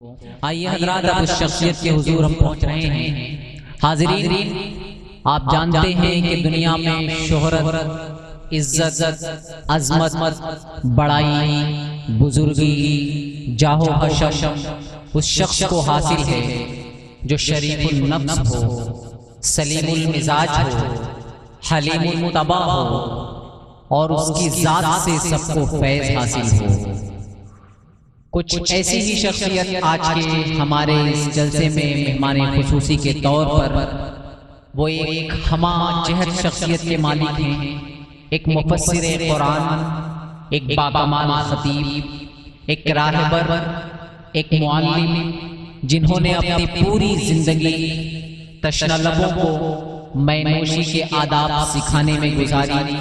آئیے حضرات اب اس شخصیت کے حضور ہم پہنچ رہے ہیں۔ حاضرین، آپ جانتے ہیں کہ دنیا میں شہرت، عزت، عظمت، بڑائی، بزرگی، جاہ و حشم اس شخص کو حاصل ہے جو شریف النفس ہو، سلیم المزاج ہو، حلیم المطبع ہو اور اس کی ذات سے سب کو فیض حاصل ہو۔ کچھ ایسی ہی شخصیت آج کے ہمارے اس جلسے میں مہمان خصوصی کے طور پر وہ ایک ہمہ جہت شخصیت کے مالک ہیں، ایک مفسر قرآن، ایک باکمال خطیب، ایک راہبر، ایک معلم، جنہوں نے اپنی پوری زندگی تشنہ لبوں کو مے نوشی کے آداب سکھانے میں گزاری،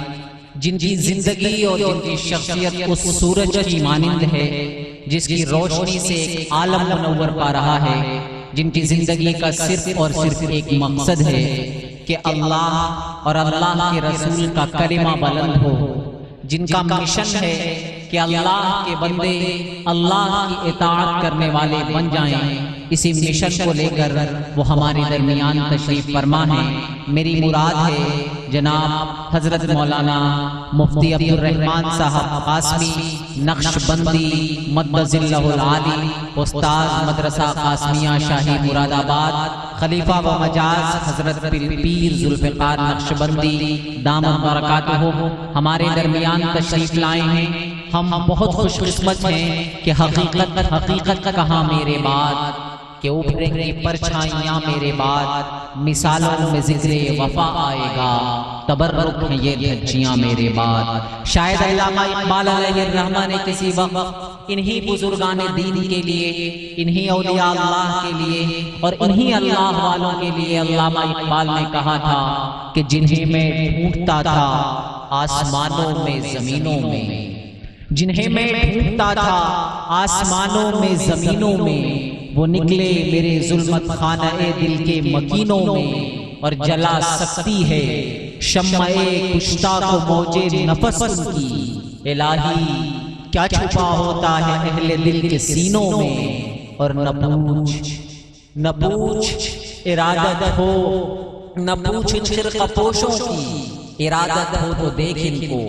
جن کی زندگی اور جن کی شخصیت اس سورج کی مانند ہے جس کی روشنی سے ایک عالم منور پا رہا ہے، جن کی زندگی کا صرف اور صرف ایک مقصد ہے کہ اللہ اور اللہ کے رسول کا کلمہ بلند ہو، جن کا مشن ہے کہ اللہ کے بندے اللہ کی اطاعت کرنے والے بن جائیں۔ اسی مشن کو لے کر وہ ہمارے درمیان تشریف فرما ہیں۔ میری مراد ہے جناب حضرت مولانا مفتی عبد الرحمن صاحب قاسمی نقشبندی مدظ اللہ العالی، استاد مدرسہ قاسمیہ شاہی مراد آباد، خلیفہ و مجاز حضرت پیر ذوالفقار نقشبندی دامت برکاتہ ہمارے درمیان تشریف لائے ہیں۔ ہم بہت خوش قسمت ہیں کہ حقیقت کہاں میرے بعد، کہ ابھریں گی پرچھائیاں میرے بعد، مثالوں میں ذکر وفا آئے گا، تبرک ہیں یہ دھجیاں میرے بعد۔ شاید علامہ اقبال علیہ الرحمہ نے کسی وقت انہی بزرگان دین کے لیے، انہی اولیاء اللہ کے لیے اور انہی اللہ والوں کے لیے علامہ اقبال نے کہا تھا کہ جنہیں میں ڈھونڈتا تھا آسمانوں میں زمینوں میں، جنہیں میں ڈھونڈتا تھا آسمانوں میں زمینوں میں، وہ نکلے میرے ظلمت خانہ دل کے مکینوں میں، اور جلا سکتی ہے شمع کشتہ کو موج نفس ان کی، الہی کیا چھپا ہوتا ہے اہل دل کے سینوں میں، اور نہ پوچھ ارادت ہو، نہ پوچھ ان خرقہ پوشوں کی ارادت ہو تو دیکھ ان کو،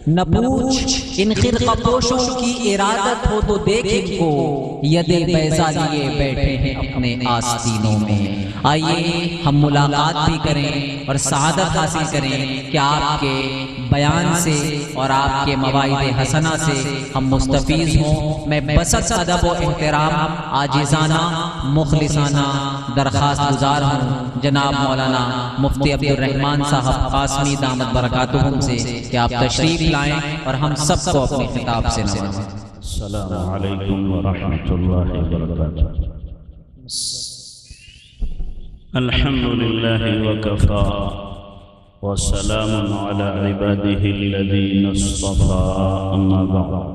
نہ پوچھ ان خرقہ پوشوں کی ارادت ہو تو دیکھ ان کو، ید بیضا لیے بیٹھے ہیں اپنے آستینوں میں۔ آئیے ہم ملاقات بھی کریں اور سعادت حاصل کریں کہ آپ کے بیان سے اور آپ کے مواعظ حسنہ سے ہم مستفیض ہوں۔ میں بسط ادب و احترام عاجزانہ مخلصانہ درخواست گزار ہوں جناب مولانا مفتی عبد الرحمن صاحب قاسمی دامت برکاتہم سے کہ آپ تشریف لائیں اور ہم سب کو اپنے خطاب سے نوازیں۔ السلام علیکم ورحمۃ اللہ وبرکاتہ۔ الحمد للہ وکفا وسلام علی عباده الذین اصطفى، اما بعد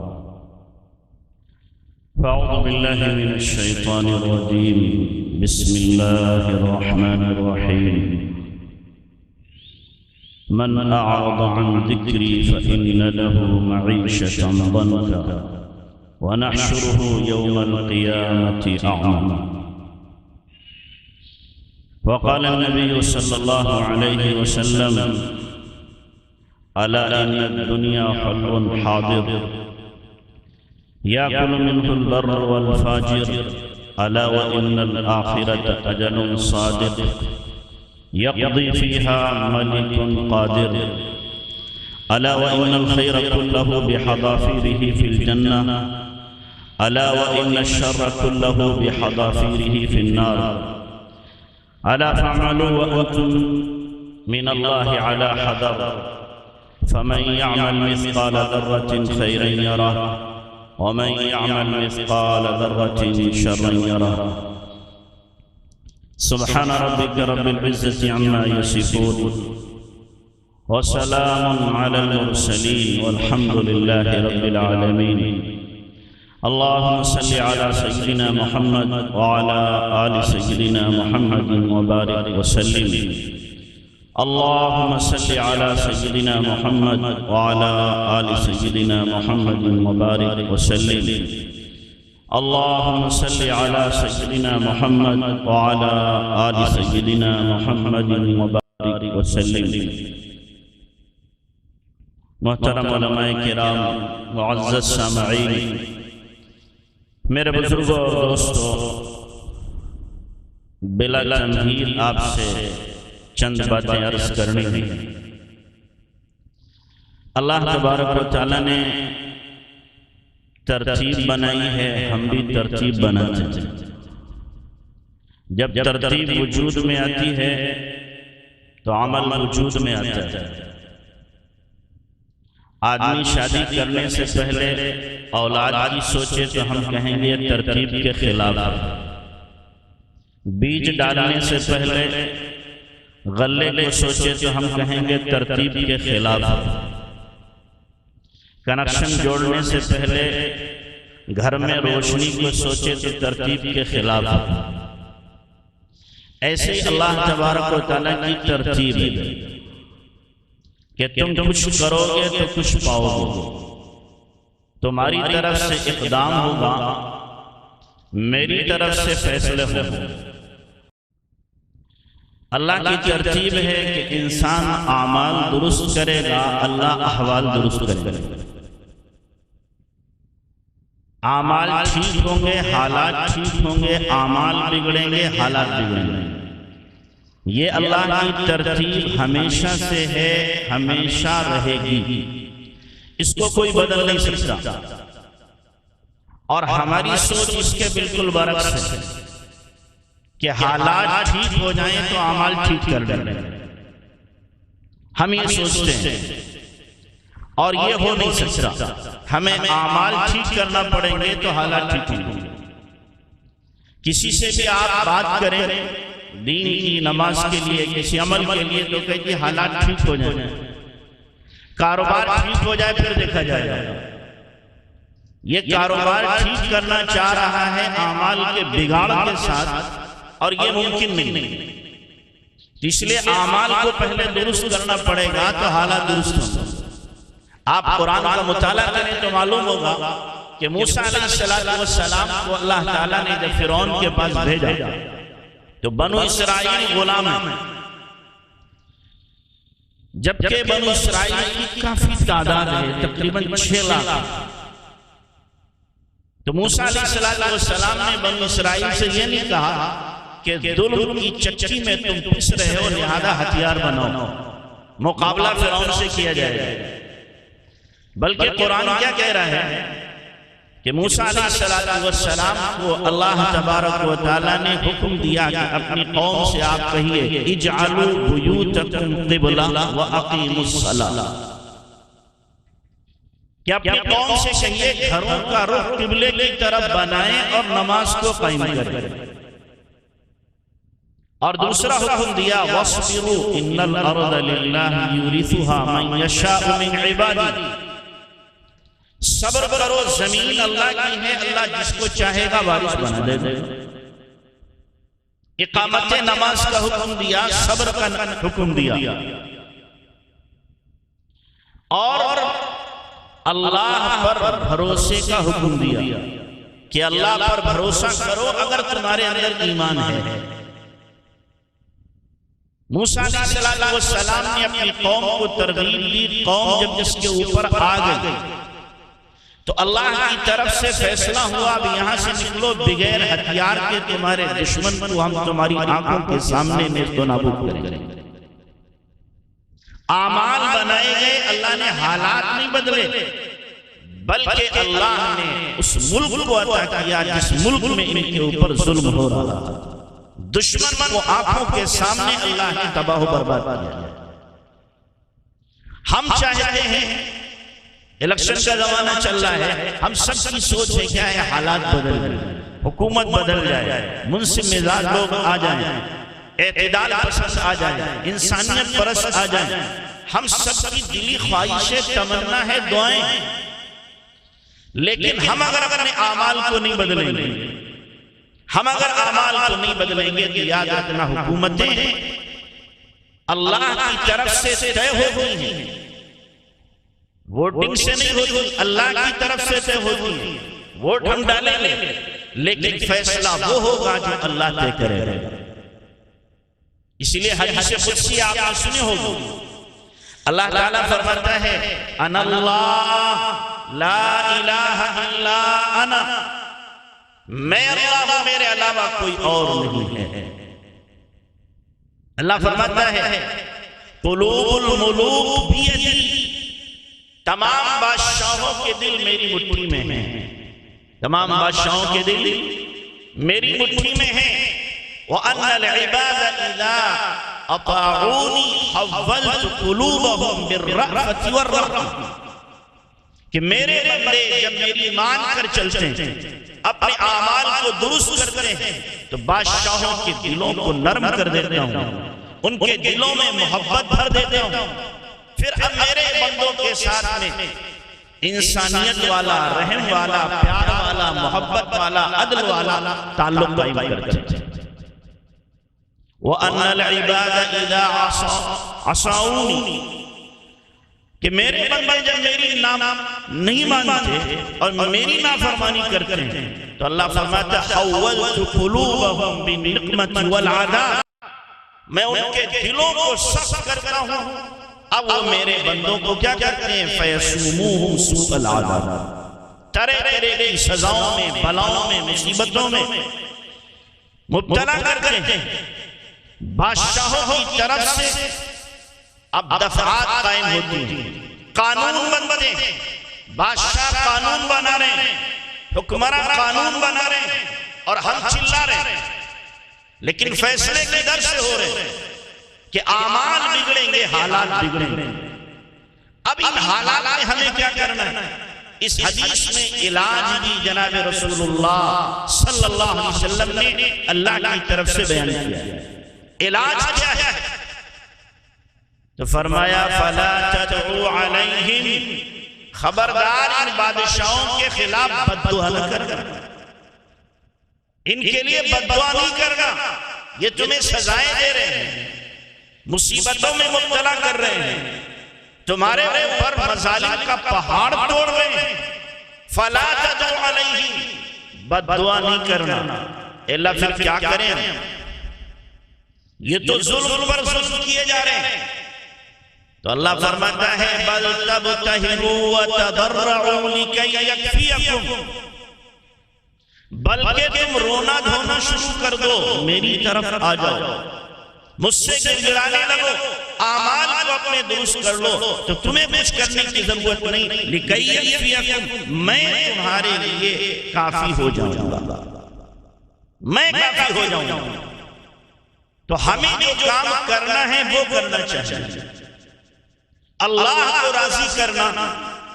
فاعوذ باللہ من الشیطان الرجیم، بسم اللہ الرحمن الرحیم۔ من اعرض عن ذکری فإن له معیشة ضنکا ونحشره یوم القیامة اعمى۔ وقال النبي صلى الله عليه وسلم: ألا إن الدنيا حلو حاضر يأكل منه البر والفاجر، ألا وإن الآخرة أجل صادق يقضي فيها ملك قادر، ألا وإن الخير كله بحذافيره في الجنة، ألا وإن الشر كله بحذافيره في النار، ألا فاعملوا وأنتم من الله على حذر، فمن يعمل مثقال ذرة خيرا يره ومن يعمل مثقال ذرة شرا يره۔ سبحان ربك رب العزة عما يصفون وسلام على المرسلين والحمد لله رب العالمين۔ اللهم صل على سيدنا محمد وعلى آل سيدنا محمد وبارك وسلم۔ اللهم صل على سيدنا محمد وعلى آل سيدنا محمد وبارك وسلم۔ اللهم صل على سيدنا محمد وعلى آل سيدنا محمد وبارك وسلم۔ محترم علماء کرام، معزز سامعین، میرے بزرگوں اور دوستوں، بلا تمہید آپ سے چند باتیں عرض کرنی ہیں۔ اللہ تبارک و تعالیٰ نے ترتیب بنائی ہے، ہم بھی ترتیب بناتے ہیں۔ جب ترتیب وجود میں آتی ہے تو عمل وجود میں آتا ہے۔ آدمی شادی کرنے سے پہلے اولاد کی سوچے تو ہم کہیں گے ترتیب کے خلاف ہے۔ بیج ڈالنے سے پہلے غلے کو سوچے تو ہم کہیں گے ترتیب کے خلاف ہے۔ کنیکشن جوڑنے سے پہلے گھر میں روشنی کو سوچے تو ترتیب کے خلاف ہے۔ ایسے اللہ تبارک و تعالیٰ کی ترتیب ہے کہ تم کچھ کرو گے تو کچھ پاؤ گے۔ تمہاری طرف سے اقدام ہوگا، میری طرف سے فیصلے ہوں۔ اللہ کی ترتیب ہے کہ انسان اعمال درست کرے گا، اللہ احوال درست کرے گا۔ اعمال ٹھیک ہوں گے، حالات ٹھیک ہوں گے، اعمال بگڑیں گے، حالات بگڑیں گے۔ یہ اللہ کی ترتیب ہمیشہ سے ہے، ہمیشہ رہے گی، اس کو کوئی بدل نہیں سکتا۔ اور ہماری سوچ اس کے بالکل برعکس ہے کہ حالات ٹھیک ہو جائیں تو اعمال ٹھیک کر دیں۔ ہم یہ سوچتے ہیں اور یہ ہو نہیں سکتا۔ ہمیں اعمال ٹھیک کرنا پڑیں گے تو حالات ٹھیک ہوں گے۔ کسی سے بھی آپ بات کریں دین کی، نماز کے لیے، کسی عمل کے لیے، تو کہتے ہیں حالات ٹھیک ہو جائیں، کاروبار ٹھیک ہو جائے پھر دیکھا جائے گا۔ یہ کاروبار ٹھیک کرنا چاہ رہا ہے اعمال کے بگاڑ کے ساتھ، اور یہ ممکن نہیں۔ اس لیے اعمال کو پہلے درست کرنا پڑے گا تو حالات درست ہوں گے۔ آپ قرآن کا مطالعہ کریں تو معلوم ہوگا کہ موسیٰ علیہ السلام کو اللہ تعالیٰ نے جب فرعون کے پاس بھیجا تو بنو اسرائیل غلام ہیں، جبکہ بنو اسرائیل کی کافی تعداد ہے، تقریباً 6 لاکھ۔ تو موسیٰ علیہ السلام نے بنو اسرائیل سے یہ نہیں کہا کہ ظلم کی چکی میں تم پس رہے ہو لہذا ہتھیار بناؤ، مقابلہ فرعون سے کیا جائے گا، بلکہ قرآن کیا کہہ رہا ہے کہ موسیٰ علیہ السلام کو اللہ تبارک و تعالیٰ نے حکم دیا کہ اپنی قوم سے آپ کہیے اجعلوا بیوتکم قبلہ واقیموا الصلاۃ، کہ اپنی قوم سے کہیے گھروں کا رخ قبلے کی طرف بنائیں اور نماز کو قائم کریں۔ اور دوسرا حکم دیا وَاصْبِرُوا إِنَّ الْأَرْضَ لِلَّهِ يُورِثُهَا مَن يَشَاءُ مِنْ عِبَادِهِ، صبر کرو، زمین اللہ کی ہے، اللہ جس کو چاہے گا وارث بنا دے گا۔ اقامت نماز کا حکم دیا، صبر کا حکم دیا، اور اللہ پر بھروسے کا حکم دیا کہ اللہ پر بھروسہ کرو اگر تمہارے اندر ایمان ہے۔ موسیٰ علیہ السلام نے اپنی قوم کو ترغیب دی، قوم جب جس کے اوپر آ گئی تو اللہ کی طرف سے فیصلہ ہوا اب یہاں سے نکلو، بغیر ہتھیار کے تمہارے دشمن کو ہم تمہاری آنکھوں کے سامنے نیست و نابود کریں گے۔ اعمال بنائے گئے، اللہ نے حالات نہیں بدلے، بلکہ اللہ نے اس ملک کو عطا کیا جس ملک میں ان کے اوپر ظلم ہو رہا تھا۔ دشمن کو آنکھوں کے سامنے اللہ نے تباہ و برباد کیا۔ ہم چاہتے ہیں، الیکشن کا زمانہ چل رہا ہے، ہم سب کی سوچ ہے کیا ہے حالات بدل جائیں، حکومت بدل جائے، منصف مزاج لوگ آ جائیں، اعتدال پسند آ جائیں، انسانیت پرست آ جائیں۔ ہم سب کی دلی خواہش ہے، تمنا ہے، دعائیں، لیکن ہم اگر اپنے اعمال کو نہیں بدلیں گے، ہم اگر اعمال کو نہیں بدلیں گے تو یاد رکھنا حکومتیں اللہ کی طرف سے طے ہوتی ہیں، ووٹنگ سے نہیں ہوتی، اللہ کی طرف سے طے ہوتی ہیں۔ ووٹ ہم ڈالیں گے لیکن فیصلہ وہ ہوگا جو اللہ طے کرے گا۔ اسی لیے حدیث قدسی آپ نے سنی ہوگی، اللہ تعالیٰ فرماتا ہے انا اللہ لا الہ الا انا، میں اللہ ہوں، میرے علاوہ کوئی اور نہیں ہے۔ اللہ فرماتا ہے قلوب الملوک بیدی، تمام بادشاہوں کے دل میری مٹھی میں ہیں، تمام بادشاہوں کے دل میری مٹھی میں ہیں۔ وَأَنَّ الْعِبَادَ إِذَا أَطَاعُونِي حَوَّلْتُ قُلُوبَهُمْ بِالرَّأْفَةِ وَالرَّحْمَةِ، کہ میرے بندے جب میری مان کر چلتے ہیں، اپنے اعمال کو درست کرتے ہیں، تو بادشاہوں کے دلوں کو نرم کر دیتا ہوں، ان کے دلوں میں محبت بھر دیتا ہوں۔ پھر اب میرے بندوں کے ساتھ میں انسانیت والا، رحم والا، پیار والا، محبت والا، عدل والا تعلق قائم کرتے ہیں۔ وَأَنَّ الْعِبَادَ إِذَا عَصَوْنِي، کہ میرے بندے جب میری نام نہیں مانتے اور میری نافرمانی کرتے ہیں تو اللہ فرماتا ہے حَوَّلْتُ قُلُوبَهُمْ بِالنِّقْمَةِ وَالْعَذَابِ، میں ان کے دلوں کو سخت کرتا ہوں۔ اب وہ میرے بندوں کو کیا کرتے ہیں؟ فَيَسُومُوهُمْ سُوءَ الْعَذَابِ، طرح طرح کی سزاؤں میں، بلاؤں میں، مصیبتوں میں مبتلا کرتے ہیں۔ بادشاہوں کی طرف سے اب دفعات قائم ہوتی ہیں، قانون بنتے ہیں، بادشاہ قانون بنا رہے ہیں، حکمراں قانون بنا رہے ہیں اور ہم چلا رہے ہیں، لیکن فیصلے کے در سے ہو رہے ہیں کہ اعمال بگڑیں گے، حالات بگڑیں گے۔ اب ان حالات میں ہمیں کیا کرنا ہے؟ اس حدیث میں علاج بھی جناب رسول اللہ صلی اللہ علیہ وسلم نے اللہ کی طرف سے بیان کیا۔ علاج کیا ہے؟ تو فرمایا فَلَا تَدْعُوا عَلَيْهِمْ، خبردار ان بادشاہوں کے خلاف بددعا نہ کرنا، ان کے لیے بددعا نہیں کرنا، یہ تمہیں سزائیں دے رہے ہیں، مصیبتوں میں مبتلا کر رہے ہیں، تمہارے اوپر مظالم کا پہاڑ توڑ رہے ہیں۔ فَلَا تَدْعُوا عَلَيْهِمْ، بددعا نہیں کرنا۔ اللہ پھر کیا کریں؟ یہ تو ظلم پر ظلم کیے جا رہے ہیں، تو اللہ فرماتا ہے بل تبتہلوا وتضرعوا لکی یکفیکم، بلکہ تم رونا دھونا شروع کر دو، میری طرف آ جاؤ، مجھ سے گڑگڑانے لگو، اعمال کو اپنے درست کر لو، تو تمہیں کچھ کرنے کی ضرورت نہیں، لکی یکفیکم، میں تمہارے لیے کافی ہو جاؤں گا، میں کافی ہو جاؤں گا۔ تو ہمیں جو کام کرنا ہے وہ کرنا چاہیے، اللہ کو راضی کرنا،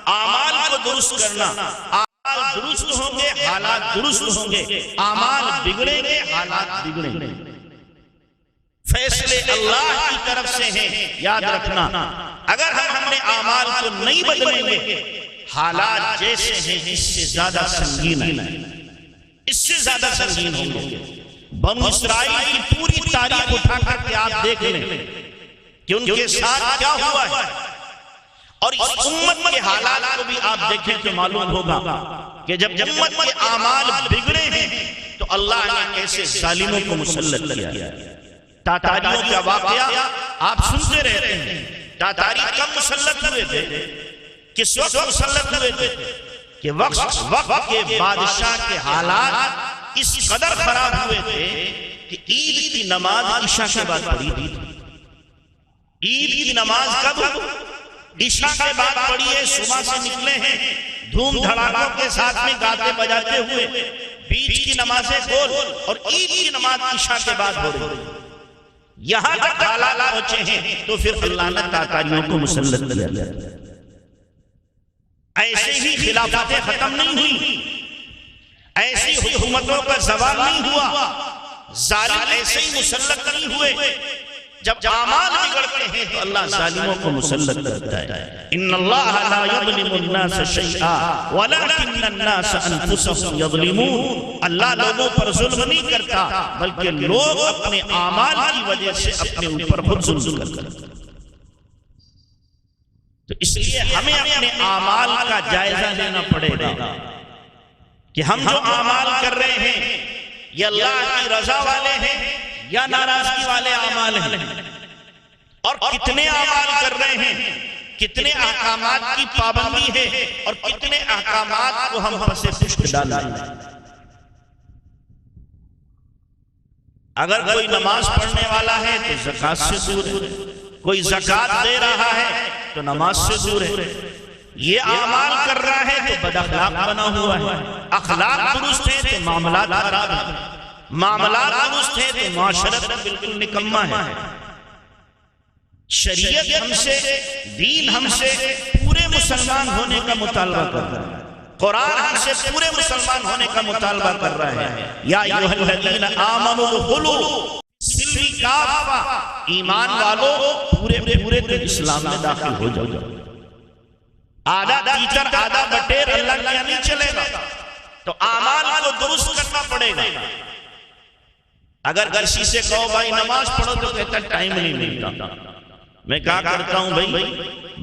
اعمال کو درست کرنا، اعمال درست ہوں گے حالات درست ہوں گے، اعمال بگڑیں گے حالات بگڑیں گے۔ فیصلے اللہ کی طرف سے ہیں، یاد رکھنا، اگر ہم اپنے اعمال کو نہیں بدلیں گے، حالات جیسے ہیں اس سے زیادہ سنگین ہیں، اس سے زیادہ سنگین ہوں گے۔ بنو اسرائیل کی پوری تاریخ اٹھا کر کے آپ دیکھ لیں کہ ان کے ساتھ کیا ہوا ہے، اور اس امت کے حالات کو بھی آپ دیکھیں تو معلوم ہوگا کہ جب امت کے اعمال بگڑے ہیں تو اللہ نے کیسے ظالموں کو مسلط کیا۔ تاتاریوں کا واقعہ آپ سنتے رہتے ہیں، تاتاری کب مسلط ہوئے تھے، کس وقت مسلط ہوئے تھے؟ کہ وقت کے بادشاہ کے حالات اس قدر خراب ہوئے تھے کہ عید کی نماز عشاء کے بعد پڑھی تھی۔ عید کی نماز کب؟ عشاء کے بعد پڑھی ہے، صبح سے نکلے ہیں دھوم دھڑاکوں کے ساتھ میں گاتے بجاتے ہوئے، بیچ کی نمازیں گول اور عید کی نماز عشاء کے بعد ہو رہی، یہاں تک حالات پہنچے ہیں تو پھر اللہ نے تاتاریوں کو مسلط کیا۔ ایسے ہی خلافتیں ختم نہیں ہوئی، ایسی حکومتوں کا زوال نہیں ہوا، ظالم ایسے ہی مسلط نہیں ہوئے۔ جب اعمال بگڑتے ہیں تو اللہ ظالموں کو مسلط کرتا ہے۔ ان اللہ لا یظلم الناس شیئا ولکن الناس انفسهم یظلمون، اللہ لوگوں پر ظلم نہیں کرتا بلکہ لوگ اپنے اعمال کی وجہ سے اپنے اوپر خود ظلم کرتے ہیں۔ تو اس لیے ہمیں اپنے اعمال کا جائزہ لینا پڑے گا، کہ ہم جو اعمال کر رہے ہیں یہ اللہ کی رضا والے ہیں یا ناراضگی والے اعمال ہیں، اور کتنے اعمال کر رہے ہیں، کتنے احکامات کی پابندی ہے اور کتنے احکامات کو ہم پس پشت ڈالیں۔ اگر کوئی نماز پڑھنے والا ہے تو زکوٰۃ سے دور ہے، کوئی زکوٰۃ دے رہا ہے تو نماز سے دور ہے، یہ اعمال کر رہا ہے تو بد اخلاق بنا ہوا ہے، اخلاق درست ہے تو معاملات خراب ہیں، معاملات درست ہے تو معاشرت بالکل نکما ہے۔ شریعت ہم سے، دین ہم سے پورے مسلمان ہونے کا مطالبہ کر رہا ہے، قرآن ہم سے پورے مسلمان ہونے کا مطالبہ کر رہا ہے۔ یا ایھا الذین آمنوا ادخلوا سلم کافہ، ایمان والو پورے اسلام میں داخل ہو جاؤ۔ آدھا ٹیچر آدھا بٹیر اللہ کیا نہیں چلے گا، تو اعمال کو درست کرنا پڑے گا۔ اگر کسی سے کہو بھائی نماز پڑھو تو کہتا ٹائم نہیں ملتا۔ میں کہا کرتا ہوں بھائی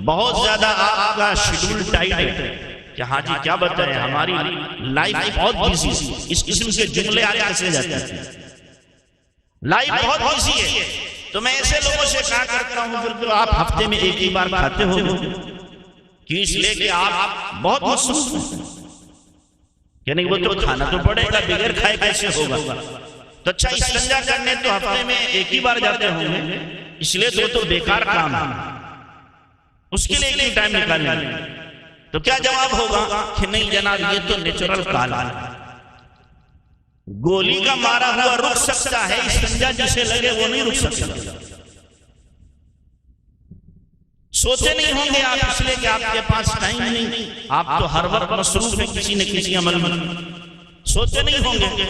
بہت زیادہ آپ کا شیڈول ٹائٹ ہے کہ ہاں جی کیا بتائیں ہماری لائف بہت بیزی ہے، اس قسم کے جملے آگے کیسے جاتے ہیں، لائف بہت بیزی ہے۔ تو میں ایسے لوگوں سے کہا کرتا ہوں پھر تو آپ ہفتے میں ایک ہی بار کھاتے ہو کہ اس لئے کہ آپ بہت مصروف ہیں، یعنی وہ تو کھانا تو پڑے گا، بغیر کھائے کیسے ہوگا؟ تو اچھا استنجا کرنے تو ہفتے میں ایک ہی بار جاتے ہوں گے، اس لئے تو بیکار کام ہے، اس کے لئے ٹائم نکالیں گے۔ تو کیا جواب ہوگا کہ نہیں جناب یہ تو نیچرل کال ہے، گولی کا مارا ہوا رک سکتا ہے، استنجا جسے لگے وہ نہیں رک سکتا۔ سوچے نہیں ہوں گے آپ اس لئے کہ آپ کے پاس ٹائم نہیں، آپ تو ہر وقت مصروف ہیں کسی نہ کسی عمل میں۔ سوچے نہیں ہوں گے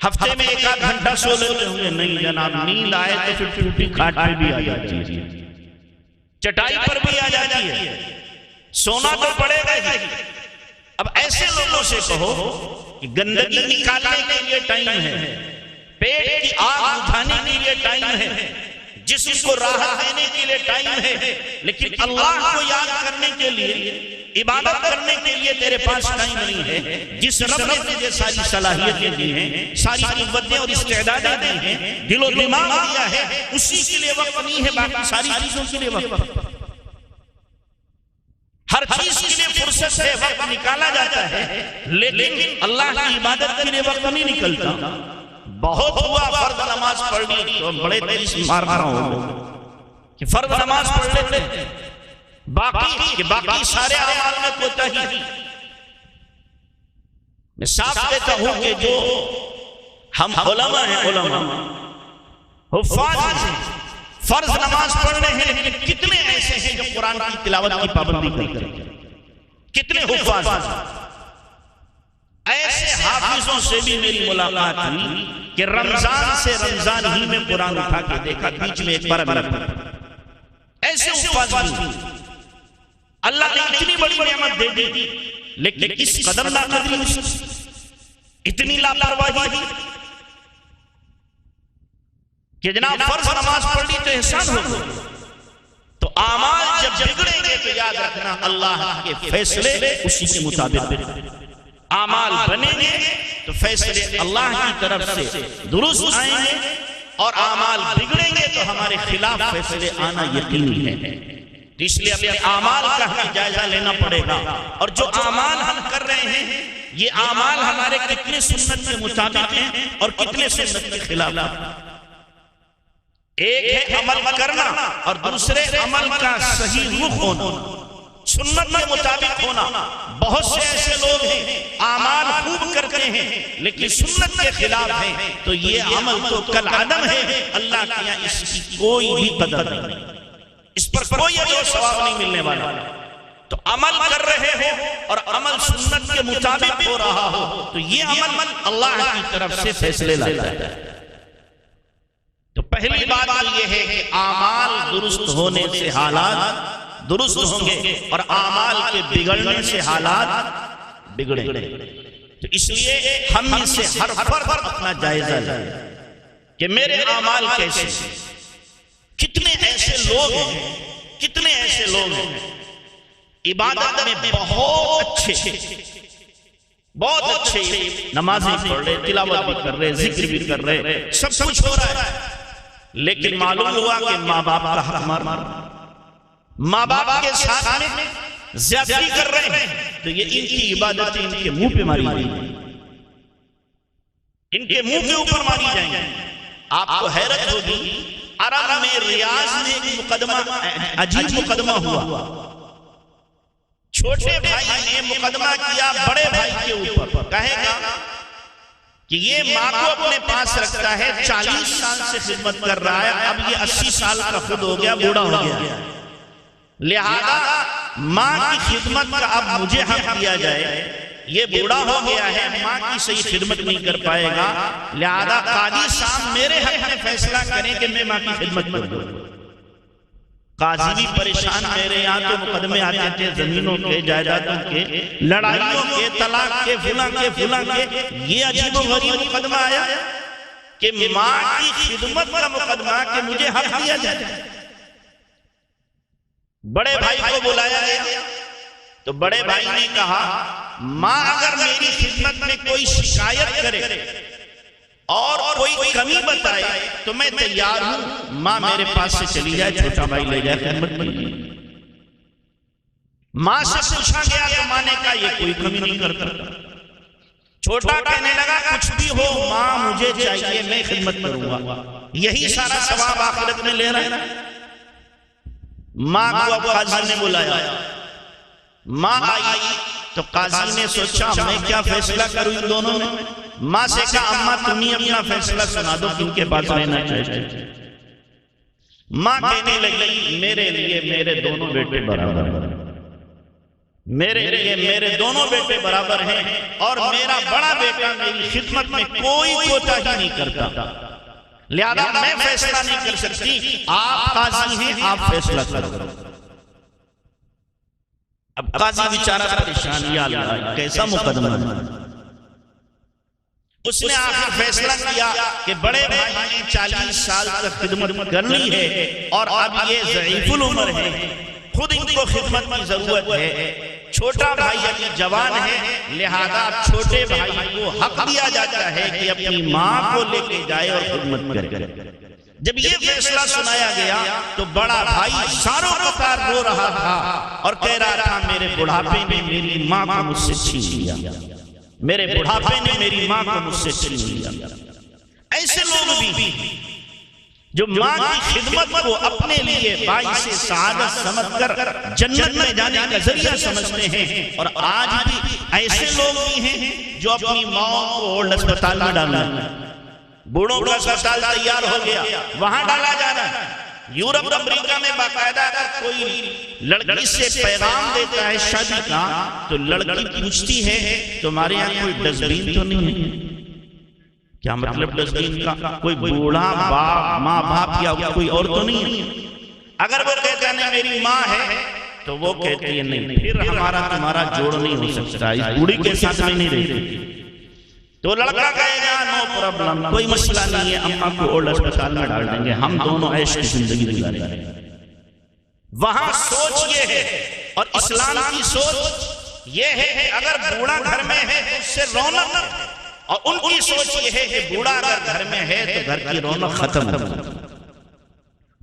ہفتے میں ایک آدھ گھنٹہ سو لیتے ہوں گے، نہیں جناب نیند آئے تو پھر ٹوٹی کھاٹ پہ بھی آ جاتی ہے، چٹائی پر بھی آ جاتی ہے، سونا تو پڑے گا ہی۔ اب ایسے لوگوں سے کہو کہ گندگی نکالنے کے لیے ٹائم ہے، پیٹ کی آگ بجھانے کے لیے ٹائم ہے، جسم کو راحت دینے کے لیے ٹائم ہے، لیکن اللہ کو یاد کرنے کے لیے، عبادت کرنے کے لیے تیرے پاس ٹائم نہیں ہے۔ جس رب نے تجھے ساری صلاحیتیں دی ہیں، ساری قوتیں اور استعدادیں دی ہیں، دل و دماغ دیا ہے، اسی کے لیے وقت نہیں ہے، باقی ساری چیزوں کے لیے وقت، ہر چیز کے لیے فرصت ہے، وقت نکالا جاتا ہے، لیکن اللہ کی عبادت کے لیے وقت نہیں نکلتا۔ بہت ہوا فرض نماز پڑھ لی تو بڑے تیز مارنا ہوگا کہ فرض نماز پڑھ لیتے ہیں، باقی سارے اعمال میں کوتاہی۔ میں صاف کہتا ہوں کہ جو ہم علماء ہیں، علماء حفاظ ہیں، فرض نماز پڑھ رہے ہیں، لیکن کتنے ایسے ہیں جو قرآن کی تلاوت کی پابندی کرتے ہیں، کتنے حفاظ ہیں؟ ایسے حافظوں سے بھی میری ملاقات ہوئی کہ رمضان سے رمضان ہی میں قرآن اٹھا کے دیکھا، بیچ میں ایک بار ایسے حفاظ بھی۔ اللہ نے اتنی بڑی نعمت دے دی، لیکن اس قدر ناقدری، اتنی لاپرواہی کہ جناب فرض نماز پڑھ لی تو احسان ہوگا، تو اعمال جب بگڑیں گے تو یاد رکھنا اللہ کے فیصلے اسی کے مطابق، اعمال بنیں گے تو فیصلے اللہ کی طرف سے درست آئیں گے، اور اعمال بگڑیں گے تو ہمارے خلاف فیصلے آنا یقینی ہے۔ اس لیے اپنے اعمال کا ہمیں جائزہ لینا پڑے گا، اور جو اعمال ہم کر رہے ہیں یہ اعمال ہمارے کتنے سنت کے مطابق ہیں اور کتنے سنت کے خلاف ہیں۔ ایک ہے عمل کرنا اور دوسرے عمل کا صحیح رخ ہونا، سنت کے مطابق ہونا۔ بہت سے ایسے لوگ ہیں اعمال خوب کرتے ہیں لیکن سنت کے خلاف ہیں، تو یہ عمل تو کل عدم ہے، اللہ کے یہاں اس کی کوئی بھی قدر نہیں، اس پر کوئی اجر و ثواب نہیں ملنے والا۔ تو عمل کر رہے ہو اور عمل سنت کے مطابق ہو رہا ہو تو یہ عمل اللہ کی طرف سے فیصلے لاتا ہے۔ تو پہلی بات یہ ہے کہ اعمال درست ہونے سے حالات درست ہوں گے اور اعمال کے بگڑنے سے حالات بگڑیں گے۔ تو اس لیے ہم ان سے ہر فرد اپنا جائزہ لیں کہ میرے اعمال کیسے، کتنے ایسے لوگ ہیں، کتنے ایسے لوگ ہیں عبادت میں بہت اچھے، بہت اچھے نمازیں پڑھ رہے، تلاوت بھی کر رہے، ذکر بھی کر رہے، سب کچھ ہو رہا ہے، لیکن معلوم ہوا کہ ماں باپ کا حق مار ماں باپ کے ساتھ میں زیادتی کر رہے ہیں، تو یہ ان کی عبادتیں ان کے منہ پہ ماری جائیں گی، ان کے منہ کے اوپر ماری جائیں گی۔ آپ کو حیرت ہوگی، عرب میں ریاض میں ایک مقدمہ، عجیب مقدمہ ہوا۔ چھوٹے بھائی نے مقدمہ کیا بڑے بھائی کے اوپر، کہے گا کہ یہ ماں کو اپنے پاس رکھتا ہے، 40 سال سے خدمت کر رہا ہے، اب یہ 80 سال کا خود ہو گیا، بوڑھا ہو گیا، لہذا ماں کی خدمت کا اب مجھے حق دیا جائے، یہ بوڑھا ہو گیا ہے، ماں کی صحیح خدمت نہیں کر پائے گا، لہذا قاضی صاحب میرے حق میں فیصلہ کریں کہ میں ماں کی خدمت کروں۔ قاضی بھی پریشان، میرے یہاں تو مقدمے آتے تھے زمینوں کے، جائیدادوں کے، لڑائیوں کے، طلاق کے، فلاں کے، یہ عجیب و غریب مقدمہ آیا کہ ماں کی خدمت کا مقدمہ کہ مجھے حق دیا جائے۔ بڑے بھائی کو بلایا گیا تو بڑے بھائی نے کہا ماں اگر میری خدمت میں کوئی شکایت کرے اور کوئی کمی بتائے تو میں تیار ہوں، ماں میرے پاس سے چلی جائے، چھوٹا بھائی لے جائے خدمت میں۔ ماں سے پوچھا گیا تو ماں نے کہا یہ کوئی کمی نہیں کرتا۔ چھوٹا کہنے لگا کچھ بھی ہو ماں مجھے چاہیے، میں خدمت کروں گا، یہی سارا ثواب آخرت میں لے رہا ہے۔ ماں کو اب قاضی نے بلایا، ماں آئی تو قاضی نے سوچا میں کیا فیصلہ کروں ان دونوں میں۔ ماں سے کہا اماں تمہیں اپنا فیصلہ سنا دو، کن کے پاس رہنا چاہیے۔ ماں کہنے لگی میرے لیے میرے دونوں بیٹے برابر ہیں، میرے لیے میرے دونوں بیٹے برابر ہیں، اور میرا بڑا بیٹا میری خدمت میں کوئی کوتاہی نہیں کرتا، لہذا میں فیصلہ نہیں کر سکتی، آپ قاضی ہیں، آپ فیصلہ کرو۔ اب قاضی بیچارہ پریشان، یا اللہ کیسا مقدمہ ہے۔ اس نے آخر فیصلہ کیا کہ بڑے بھائی نے 40 سال تک خدمت کر لی ہے اور اب یہ ضعیف العمر ہے، خود ان کو خدمت کی ضرورت ہے، چھوٹا بھائی ابھی جوان ہے، لہذا چھوٹے بھائی کو حق دیا جاتا ہے کہ اپنی ماں کو لے کے جائے اور خدمت کرے۔ جب یہ فیصلہ سنایا گیا تو بڑا بھائی ساروں قطار رو رہا تھا اور کہہ رہا تھا میرے بڑھاپے نے میری ماں کو مجھ سے چھین لیا، میرے بڑھاپے نے میری ماں کو مجھ سے چھین لیا۔ ایسے لوگ بھی جو ماں کی خدمت کو اپنے لیے باعث سعادت سمجھ کر جنت میں جانے کا ذریعہ سمجھتے ہیں، اور آج بھی ایسے لوگ بھی ہیں جو اپنی ماں کو اولڈ اسپتال میں ڈالنا ہے، بوڑھوں کا اسپتال تیار ہو گیا، وہاں ڈالا جانا ہے۔ یورپ امریکہ میں باقاعدہ اگر کوئی لڑکی سے پیغام دیتا ہے شادی کا تو لڑکی پوچھتی ہے تمہارے یہاں کوئی ڈسٹبن تو نہیں ہے؟ کیا مطلب ڈسٹبن کا؟ کوئی بوڑھا باپ، ماں باپ یا کوئی اور تو نہیں ہے؟ اگر وہ کہتا ہے میری ماں ہے تو وہ کہتی ہے نہیں، پھر ہمارا تمہارا جوڑ نہیں ہو سکتا، اس بوڑھی کے ساتھ میں نہیں رہتی۔ تو لڑکا کہے گا نو پرابلم، کوئی مسئلہ نہیں ہے، اماں کو اولڈ اسپتال میں ڈال دیں گے، ہم دونوں عیش کی زندگی گزاریں گے۔ وہاں سوچ یہ ہے، اور اسلام کی سوچ یہ ہے کہ اگر بوڑھا گھر میں ہے تو اس سے رونق، اور ان کی سوچ یہ ہے کہ بوڑھا اگر گھر میں ہے تو گھر کی رونق ختم ہو۔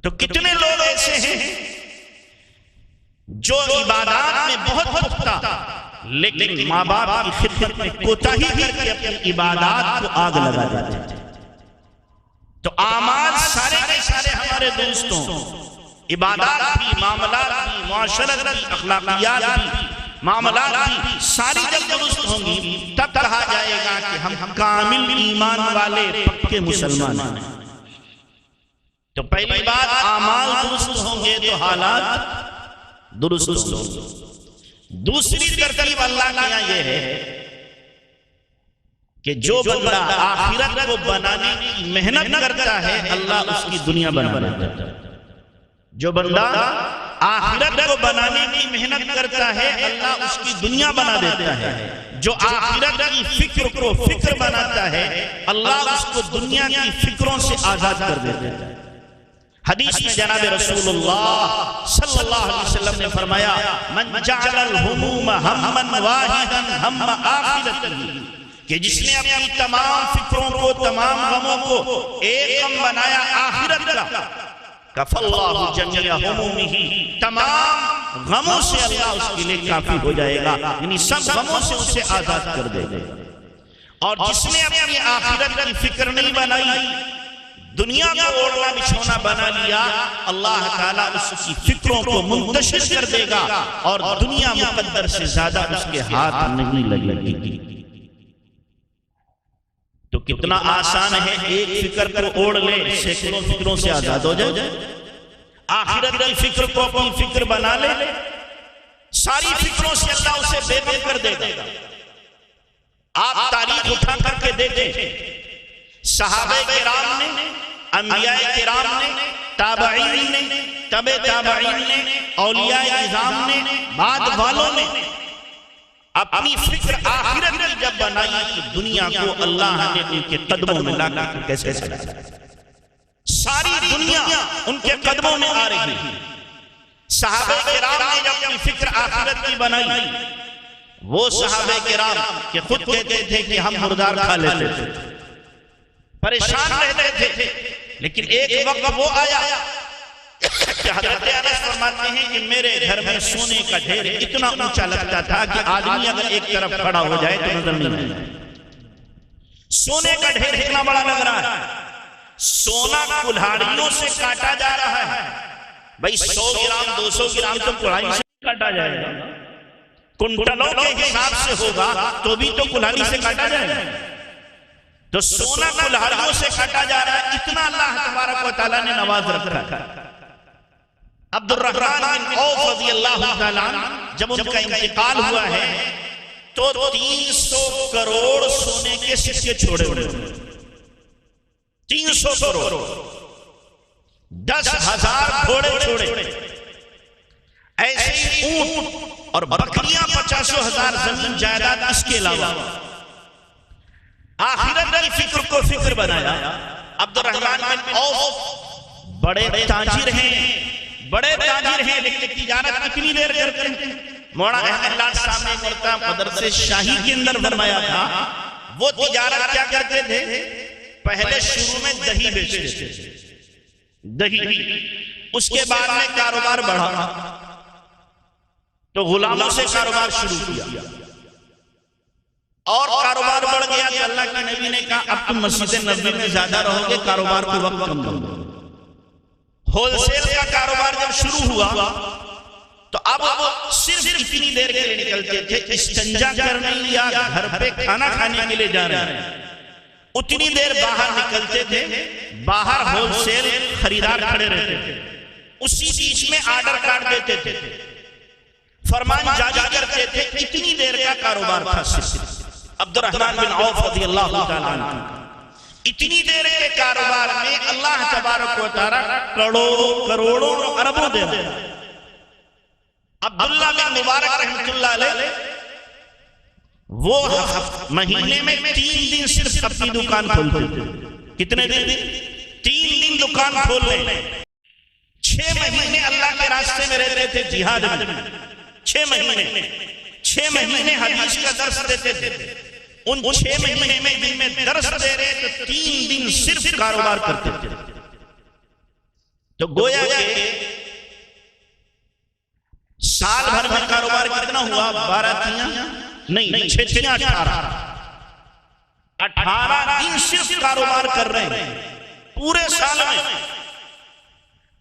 تو کتنے لوگ ایسے ہیں جو عبادات میں بہت پختہ لیکن ماں باپ کی خدمت میں کوتاہی کر کے اپنی عبادات کو آگ لگا دیتے ہیں۔ تو اعمال سارے کے سارے ہمارے دوستوں، عبادات بھی، معاملات بھی، معاشرت بھی، اخلاقیات بھی، معاملات بھی ساری جب درست ہوں گی تب کہا جائے گا کہ ہم کامل ایمان والے پکے مسلمان ہیں۔ تو پہلی بات اعمال درست ہوں گے تو حالات درست ہوں گے۔ دوسری ترتیب اللہ کی یہاں یہ ہے کہ جو بندہ آخرت کو بنانے کی محنت کرتا ہے اللہ اس کی دنیا بنا دیتا ہے۔ جو بندہ آخرت کو بنانے کی محنت کرتا ہے اللہ اس کی دنیا بنا دیتا ہے۔ جو آخرت کی فکر کو فکر بناتا ہے اللہ اس کو دنیا کی فکروں سے آزاد کر دیتا ہے۔ حدیث میں جناب رسول اللہ صلی اللہ علیہ وسلم نے فرمایا من جعل الہموم ہما واحدا ہم آخرتہ، کہ جس نے اپنی تمام فکروں کو، تمام غموں کو ایک غم بنایا آخرت کا، کفى اللہ جمیع ہمومہ، تمام غموں سے اللہ اس کے لئے کافی ہو جائے گا، یعنی سب غموں سے اسے آزاد کر دے گا۔ اور جس نے اپنی آخرت کی فکر نہیں بنائی، دنیا کو اوڑھنا بچھونا بنا لیا، اللہ تعالیٰ اس کی فکروں کو منتشر کر دے گا اور دنیا مقدر سے زیادہ اس کے ہاتھ نہیں لگے گی۔ تو کتنا آسان ہے ایک فکر کو اوڑھ لے، سینکڑوں فکروں سے آزاد ہو جائے۔ آخرت کی فکر کو اپنی فکر بنا لے، ساری فکروں سے اللہ اسے بے غم کر دے گا۔ آپ تاریخ اٹھا کر کے دیکھیں، صحابہ کرام نے، انبیاء کرام نے، تابعین نے، تبع تابعین نے، اولیاء اعظام نے، بعد والوں نے اپنی فکر آخرت کی جب بنائی تو دنیا کو اللہ نے ان کے قدموں میں لا کر کیسے سجایا۔ ساری دنیا ان کے قدموں میں آ رہی ہے۔ صحابہ کرام نے جب اپنی فکر آخرت کی بنائی، وہ صحابہ کرام کہ خود کہتے تھے کہ ہم مردار کھا لیتے تھے، پریشان رہتے تھے، لیکن ایک وقت وہ آیا کہ حضرت انس فرماتے ہیں کہ میرے گھر میں سونے کا ڈھیر اتنا اونچا لگتا تھا کہ آدمی اگر ایک طرف کھڑا ہو جائے تو نظر نہیں آئے۔ سونے کا ڈھیر اتنا بڑا لگ رہا ہے، سونا کلہاڑیوں سے کاٹا جا رہا ہے۔ بھئی 100 گرام 200 گرام تو کلہاڑی سے کاٹا جائے گا، کنٹلوں کے حساب سے ہوگا تو بھی تو کلہاڑی سے کاٹا جائے گا۔ تو سونا کلہاڑیوں سے کاٹا جا رہا ہے، اتنا اللہ تبارک و تعالیٰ نے نواز رکھا ہے۔ عبد الرحمن بن عوف رضی اللہ تعالیٰ جب ان کا انتقال ہوا ہے تو 300 کروڑ سونے کے سکے چھوڑے ہوئے، 300 کروڑ، 10,000 گھوڑے چھوڑے، ایسے ہی اونٹ اور بکریاں 50,000 زمین جائیداد اس کے علاوہ آخرت کی فکر کو فکر بنایا۔ عبد الرحمن بن عوف بڑے تاجر ہیں، بڑے تاجر ہیں، لیکن تجارت کتنی دیر کرتے ہیں؟ مولانا احمد لاٹ صاحب نے مرتا مدرسے شاہی کے اندر فرمایا تھا، وہ تجارت کیا کرتے تھے؟ پہلے شروع میں دہی بیچتے تھے، دہی، اس کے بعد میں کاروبار بڑھا تو غلاموں سے کاروبار شروع کیا، اور کاروبار بڑھ گیا تو اللہ کے نبی نے کہا اب تم مسجد نبوی میں زیادہ رہو گے، کاروبار کو وقت کم دو۔ ہول سیل کا کاروبار جب شروع ہوا تو اب صرف اتنی دیر کے لیے نکلتے تھے، استنجا کرنے یا گھر پہ کھانا کھانے کے لیے جا رہے ہیں، اتنی دیر باہر نکلتے تھے، باہر ہول سیل خریدار کھڑے رہتے تھے، اسی بیچ میں آرڈر کاٹ دیتے تھے، فرمان جاری کرتے تھے، اتنی دیر کا کاروبار تھا صرف عبد الرحمن بن عوف رضی اللہ تعالیٰ عنہ۔ اتنی دیر کے کاروبار میں اللہ تبارک و تعالیٰ کروڑوں اربوں دے رہا ہے۔ عبداللہ بن مبارک رحمت اللہ علیہ وہ مہینے میں 3 دن صرف اپنی دکان کھولتے تھے۔ کتنے دن؟ 3 دن دکان کھول لیں۔ 6 مہینے اللہ کے راستے میں رہتے تھے، جہاد میں 6 مہینے حدیث کا درس دیتے تھے۔ ان 6 مہینے میں دن میں درس دے رہے تو 3 دن صرف کاروبار کرتے تھے۔ تو گویا کہ سال بھر میں کاروبار کتنا ہوا؟ 12 تیاں نہیں، 6 تیاں 18 دن صرف کاروبار کر رہے ہیں پورے سال میں،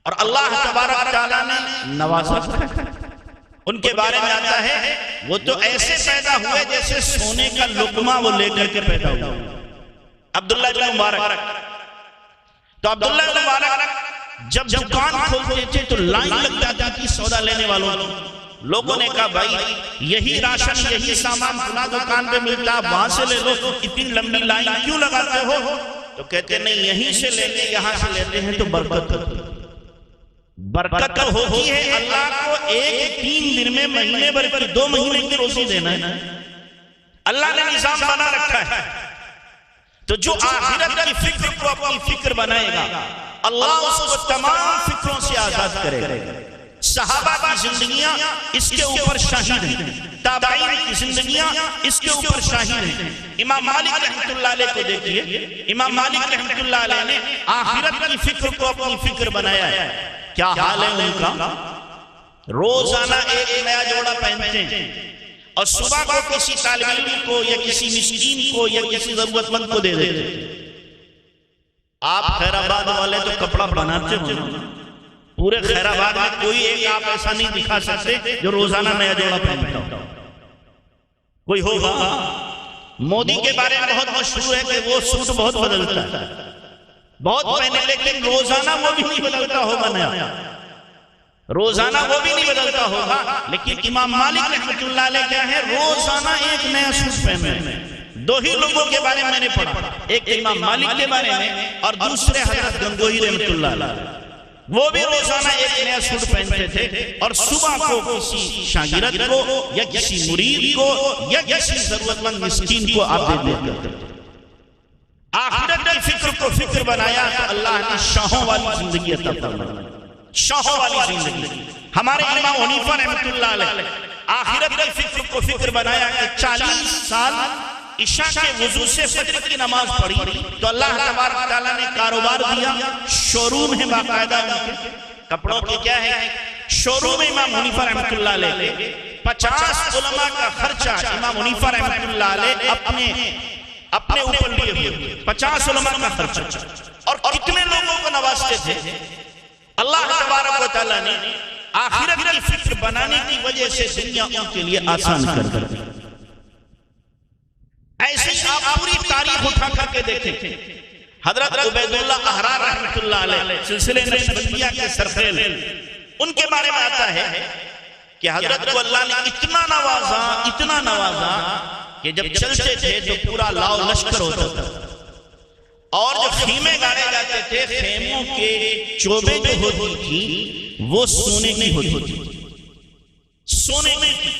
اور اللہ تبارک تعالیٰ نے نوازا۔ ان کے بارے میں آتا ہے وہ تو ایسے پیدا ہوئے جیسے سونے کا لقمہ وہ لے کر کے پیدا ہوا۔ عبداللہ بن مبارک، تو عبداللہ بن مبارک جب دکان کھولتے تھے تو لائن لگ جاتی تھی سودا لینے والوں۔ لوگوں نے کہا بھائی یہی راشن یہی سامان فلاں دکان پہ ملتا ہے، وہاں سے لے لو، اتنی لمبی لائن کیوں لگاتے ہو؟ تو کہتے نہیں یہیں سے لیتے یہاں سے لیتے ہیں تو برکت ہوتی ہے۔ اللہ کو ایک 3 دن میں مہینے بھر پر 2 مہینے کی روزی دینا ہے، اللہ نے نظام بنا رکھا ہے۔ تو جو آخرت کی فکر کو اپنی فکر بنائے گا اللہ اس کو تمام فکروں سے آزاد کرے گا۔ صحابہ کی زندگیاں اس کے اوپر شاہد ہیں، تابعین کی زندگیاں اس کے اوپر شاہد ہیں۔ امام مالک رحمۃ اللہ علیہ کو دیکھیے، امام مالک رحمۃ اللہ علیہ نے آخرت کی فکر کو اپنی فکر بنایا ہے۔ کیا حال ہے ان کا؟ روزانہ ایک نیا جوڑا پہنتے ہیں اور صبح کو کسی طالب علم کو یا کسی مسکین کو یا کسی ضرورت مند کو دے دیتے۔ آپ خیر آباد والے تو کپڑا بناتے ہو، پورے خیر آباد میں کوئی ایک آپ ایسا نہیں دکھا سکتے جو روزانہ نیا جوڑا پہنتا ہو، کوئی ہوگا؟ مودی کے بارے میں بہت مشہور ہے کہ وہ سوٹ بہت بدلتا ہے، بہت پہنے، لیکن روزانہ وہ بھی نہیں بدلتا ہوگا نیا، روزانہ وہ بھی نہیں بدلتا ہوگا۔ لیکن امام مالک رحمۃ اللہ علیہ کیا ہے؟ روزانہ ایک نیا سوٹ پہنے۔ دو ہی لوگوں کے بارے میں نے پڑھا، ایک امام مالک کے بارے میں اور دوسرے حضرت گنگوہی رحمۃ اللہ علیہ، وہ بھی روزانہ ایک نیا سوٹ پہنتے تھے اور صبح کو کسی شاگرد کو یا کسی مرید کو یا کسی ضرورت مند مسکین کو آپ دے دیتے تھے۔ آخرت کی فکر کو فکر بنایا تو اللہ نے شاہوں والی زندگی عطا فرمائی، شاہوں والی زندگی۔ ہمارے امام حنیفہ رحمۃ اللہ علیہ آخرت کی فکر کو فکر بنایا کہ 40 سال عشاء کے وضو سے فجر کی نماز پڑھی تو اللہ تبارک تعالیٰ نے کاروبار دیا، شوروم ہے باقاعدہ ان کے کپڑوں کے، کیا ہے شوروم امام حنیفہ رحمۃ اللہ علیہ۔ 50 علماء کا خرچہ امام حنیفہ رحمۃ اللہ علیہ اپنے اوپر لیے ہوئے، 50 علماء کا خرچہ، اور کتنے لوگوں کو نوازتے تھے۔ اللہ تبارک و تعالیٰ نے آخرت کی فکر بنانے کی وجہ سے دنیا ان کے لیے آسان کر دی۔ ایسے آپ پوری تاریخ اٹھا کر کے دیکھیں، حضرت عبید اللہ احرار رحمۃ اللہ علیہ سلسلے نقشبندیہ کے سرخیل، ان کے بارے میں آتا ہے کہ حضرت کو اللہ نے اتنا نوازا کہ جب چلتے تھے تو پورا لاؤ لشکر ہوتا تھا، اور جو خیمے گاڑے جاتے تھے خیموں کے چوبے جو ہوتی تھی وہ سونے کی ہوتی تھی، سونے کی تھی،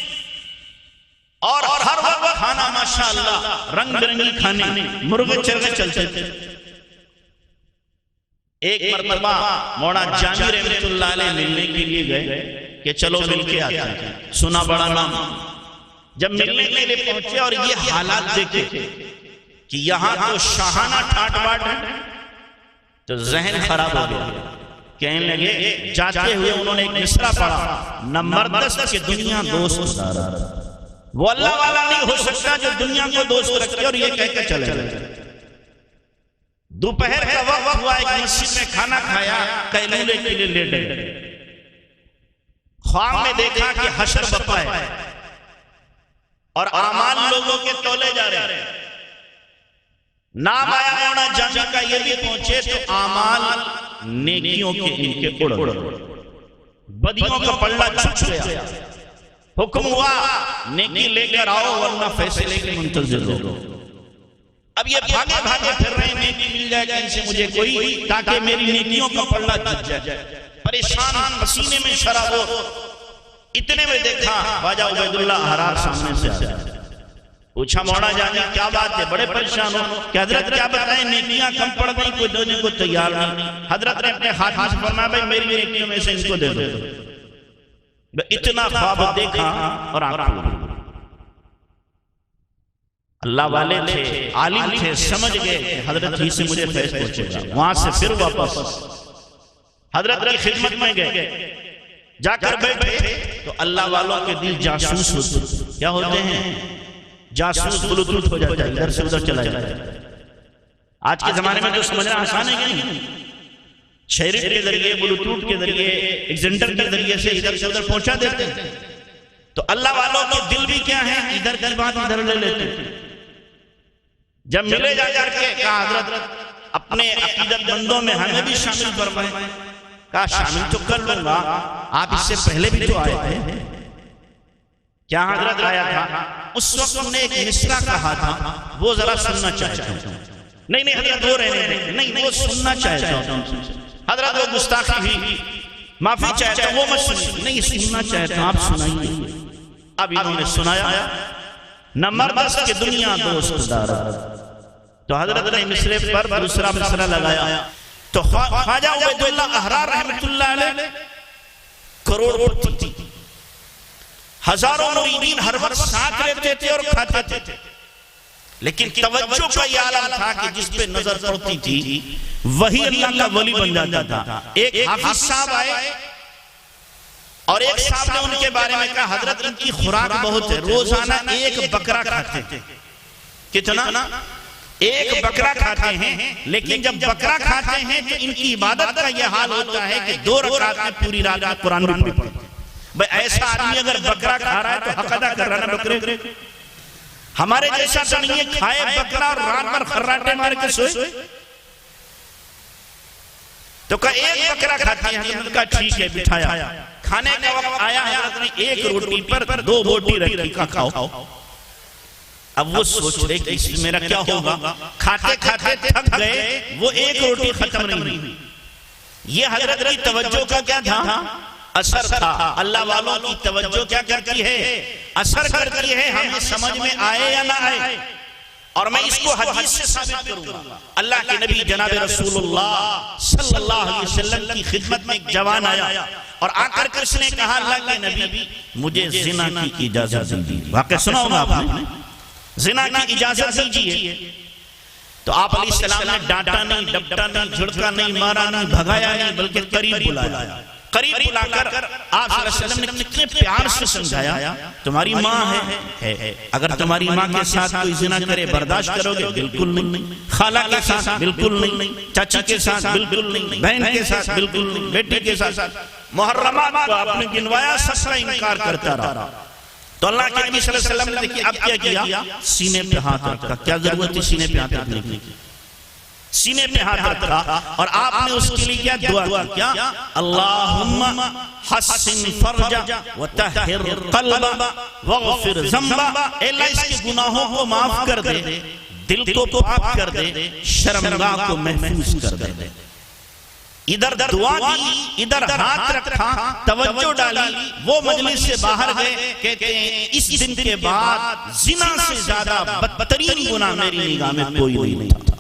اور ہر وقت کھانا ماشاءاللہ رنگ برنگی کھانے، مرغے چرغے چلتے تھے۔ ایک مرتبہ مولانا جامی رحمۃ اللہ علیہ ملنے کے لیے گئے کہ چلو مل کے آتے ہیں، سنا بڑا نام۔ جب ملنے کے لیے پہنچے اور یہ حالات دیکھے کہ یہاں تو شاہانہ ٹھاٹ باٹ ہے تو ذہن خراب ہو گیا۔ کہنے لگے، جاتے ہوئے انہوں نے ایک مصرع پڑھا، نہ مردست کے دنیا دوست دارا، وہ اللہ والا نہیں ہو سکتا جو دنیا کو دوست رکھے، اور یہ کہہ کے چلے گئے۔ دوپہر کا وقت ہوا، ایک مسجد میں کھانا کھایا، قیلولے کے لیے لیٹ گئے۔ خواب میں دیکھا کہ حشر بپا ہے اور اعمال لوگوں کے تولے جا رہے ہیں۔ نام آیا مولانا جامی کا، یہ بھی پہنچے تو اعمال نیکیوں کے ان کے اڑ بدیوں کا پلڑا چھپ گیا۔ حکم ہوا نیکی لے کر آؤ ورنہ فیصلے کے منتظر ہو۔ اب یہ بھاگے بھاگے پھر رہے، نیکی مل جائے کہیں سے مجھے کوئی تاکہ میری نیکیوں کا پلڑا چھپ جائے۔ پریشان، پسینے میں شراب ہو، اتنے میں دیکھا خواجہ عبید اللہ احرار سامنے سے آیا۔ پوچھا مولانا جامی کیا بات ہے؟ بڑے پریشان ہو کہ حضرت کیا بتائیں، نیکیاں کم پڑ گئی، کوئی دینے کو تیار نہیں۔ حضرت نے اپنے ہاتھ سے فرمایا بھائی میری نیکیوں میں سے ان کو دے دو۔ اتنا خواب دیکھا اور آنکھوں اللہ والے تھے، عالم تھے، سمجھ گئے کہ حضرت ہی سے مجھے فیض پہنچے گا۔ وہاں سے پھر واپس حضرت کی خدمت میں گئے، جا کر بیٹھے تو اللہ والوں کے دل جاسوس ہوتے، کیا ہوتے ہیں؟ جاسوس بلوٹوتھ ہو جاتا ہے، ادھر سے ادھر چلا جاتا ہے۔ آج کے زمانے میں جو سمجھنا آسان ہے کہ نہیں، شیرٹ کے ذریعے، بلوٹوتھ کے ذریعے، ایکسینڈر کے ذریعے سے ادھر سے ادھر پہنچا دیتے ہیں۔ تو اللہ والوں کے دل بھی کیا ہے، ادھر کی بات ادھر لے لیتے ہیں۔ جب ملے جا کر کے کہا حضرت اپنے عقیدت مندوں میں ہمیں بھی شامل فرمائیں۔ کہا شامل تو کر لوں گا، آپ اس سے پہلے بھی تو آئے تھے۔ کیا حضرت آیا تھا؟ اس وقت ہم نے ایک مصرع کہا تھا، وہ ذرا سننا چاہتا ہوں۔ نہیں حضرت وہ رہنے دیں، نہیں وہ سننا چاہتا ہوں۔ حضرت وہ گستاخی بھی، معافی چاہتا ہوں، وہ مت سنیے، نہیں سننا چاہتا ہوں، آپ سنائیے۔ اب انہوں نے سنایا، نہ مردست کے دنیا دوست دارا۔ تو حضرت نے مصرے پر دوسرا مصرع لگایا، تو خواجہ عبید اللہ احرار رحمت اللہ علیہ کروڑ پتی تھی، ہزاروں مریدین ہر وقت ساتھ رہتے تھے اور کھاتے تھے، لیکن توجہ کا یہ عالم تھا کہ جس پہ نظر پڑتی تھی وہی اللہ کا ولی بن جاتا تھا۔ ایک حافظ صاحب آئے اور ایک صاحب نے ان کے بارے میں کہا حضرت ان کی خوراک بہت ہے، روزانہ ایک بکرا کھاتے ہیں۔ کتنا؟ ایک بکرا کھاتے ہیں، لیکن جب بکرا کھاتے ہیں تو ان کی عبادت کا یہ حال ہوتا ہے کہ 2 رکعت میں پوری رات میں قرآن بھی پڑھتے ہیں۔ بھئی ایسا آدمی اگر بکرا کھا رہا ہے تو حق ادا کر رہا ہے نا بکرے۔ ہمارے جیسا تو نہیں ہے کھائے بکرا اور رات بھر خراٹے مار کے سوئے۔ تو کہا ایک بکرا کھاتی ہیں، حضرت کا ٹھیک ہے بٹھایا، کھانے کا وقت آیا، حضرت نے ایک روٹی پر 2 بوٹی رکھی، کہا کھاؤ۔ اب وہ سوچ رہے کہ اس میرا کیا ہوگا، کھاتے کھاتے تھک گئے، وہ ایک روٹی ختم نہیں ہوئی۔ یہ حضرت کی توجہ کا کیا تھا؟ اثر تھا۔ اللہ والوں کی توجہ کیا کرتی ہے؟ اثر کرتی ہے، ہمیں سمجھ میں آئے یا نہ آئے۔ اور میں اس کو حدیث سے ثابت کروں گا۔ اللہ کے نبی جناب رسول اللہ صلی اللہ علیہ وسلم کی خدمت میں ایک جوان آیا اور آ کر کے اس نے کہا اللہ کے نبی مجھے زنا کی اجازت دیجیے۔ واقعہ سنا ہوگا آپ نے، زنا کی اجازت دیجیے۔ تو آپ علیہ السلام نے ڈانٹا نہیں، ڈپٹا نہیں، جھڑکا نہیں، مارا نہیں، بھگایا نہیں، بلکہ قریب بلایا۔ قریب بلا کر آپ صلی اللہ علیہ وسلم نے کتنے پیار سے سمجھایا تمہاری ماں ہے، اگر تمہاری ماں کے ساتھ کوئی زنا کرے برداشت کرو گے؟ بالکل نہیں۔ خالہ کے ساتھ بالکل نہیں، چاچی کے ساتھ بالکل نہیں، بہن کے ساتھ بالکل نہیں، بیٹی کے ساتھ۔ محرمات کو آپ نے گنوایا، سب کا انکار کرتا رہا۔ تو اللہ کے نبی صلی اللہ علیہ وسلم نے دیکھیں اب کیا کیا، سینے پہ ہاتھ رکھا۔ کیا ضرورت ہے سینے پہ ہاتھ رکھنے کی؟ سینے پہ ہاتھ رکھا اور آپ نے اس کے لیے کیا دعا کیا؟ اللہم حسن فرجا وطہر قلبا وغفر ذنبا۔ اے اللہ اس کے گناہوں کو معاف کر دے، دل کو پاک کر دے، شرمگاہ کو محفوظ کر دے۔ ادھر دعا کی، ادھر ہاتھ رکھا، توجہ ڈالی، وہ مجلس سے باہر گئے۔ کہتے ہیں اس دن کے بعد زنا سے زیادہ بدترین گناہ میری نگاہ میں کوئی نہیں تھا۔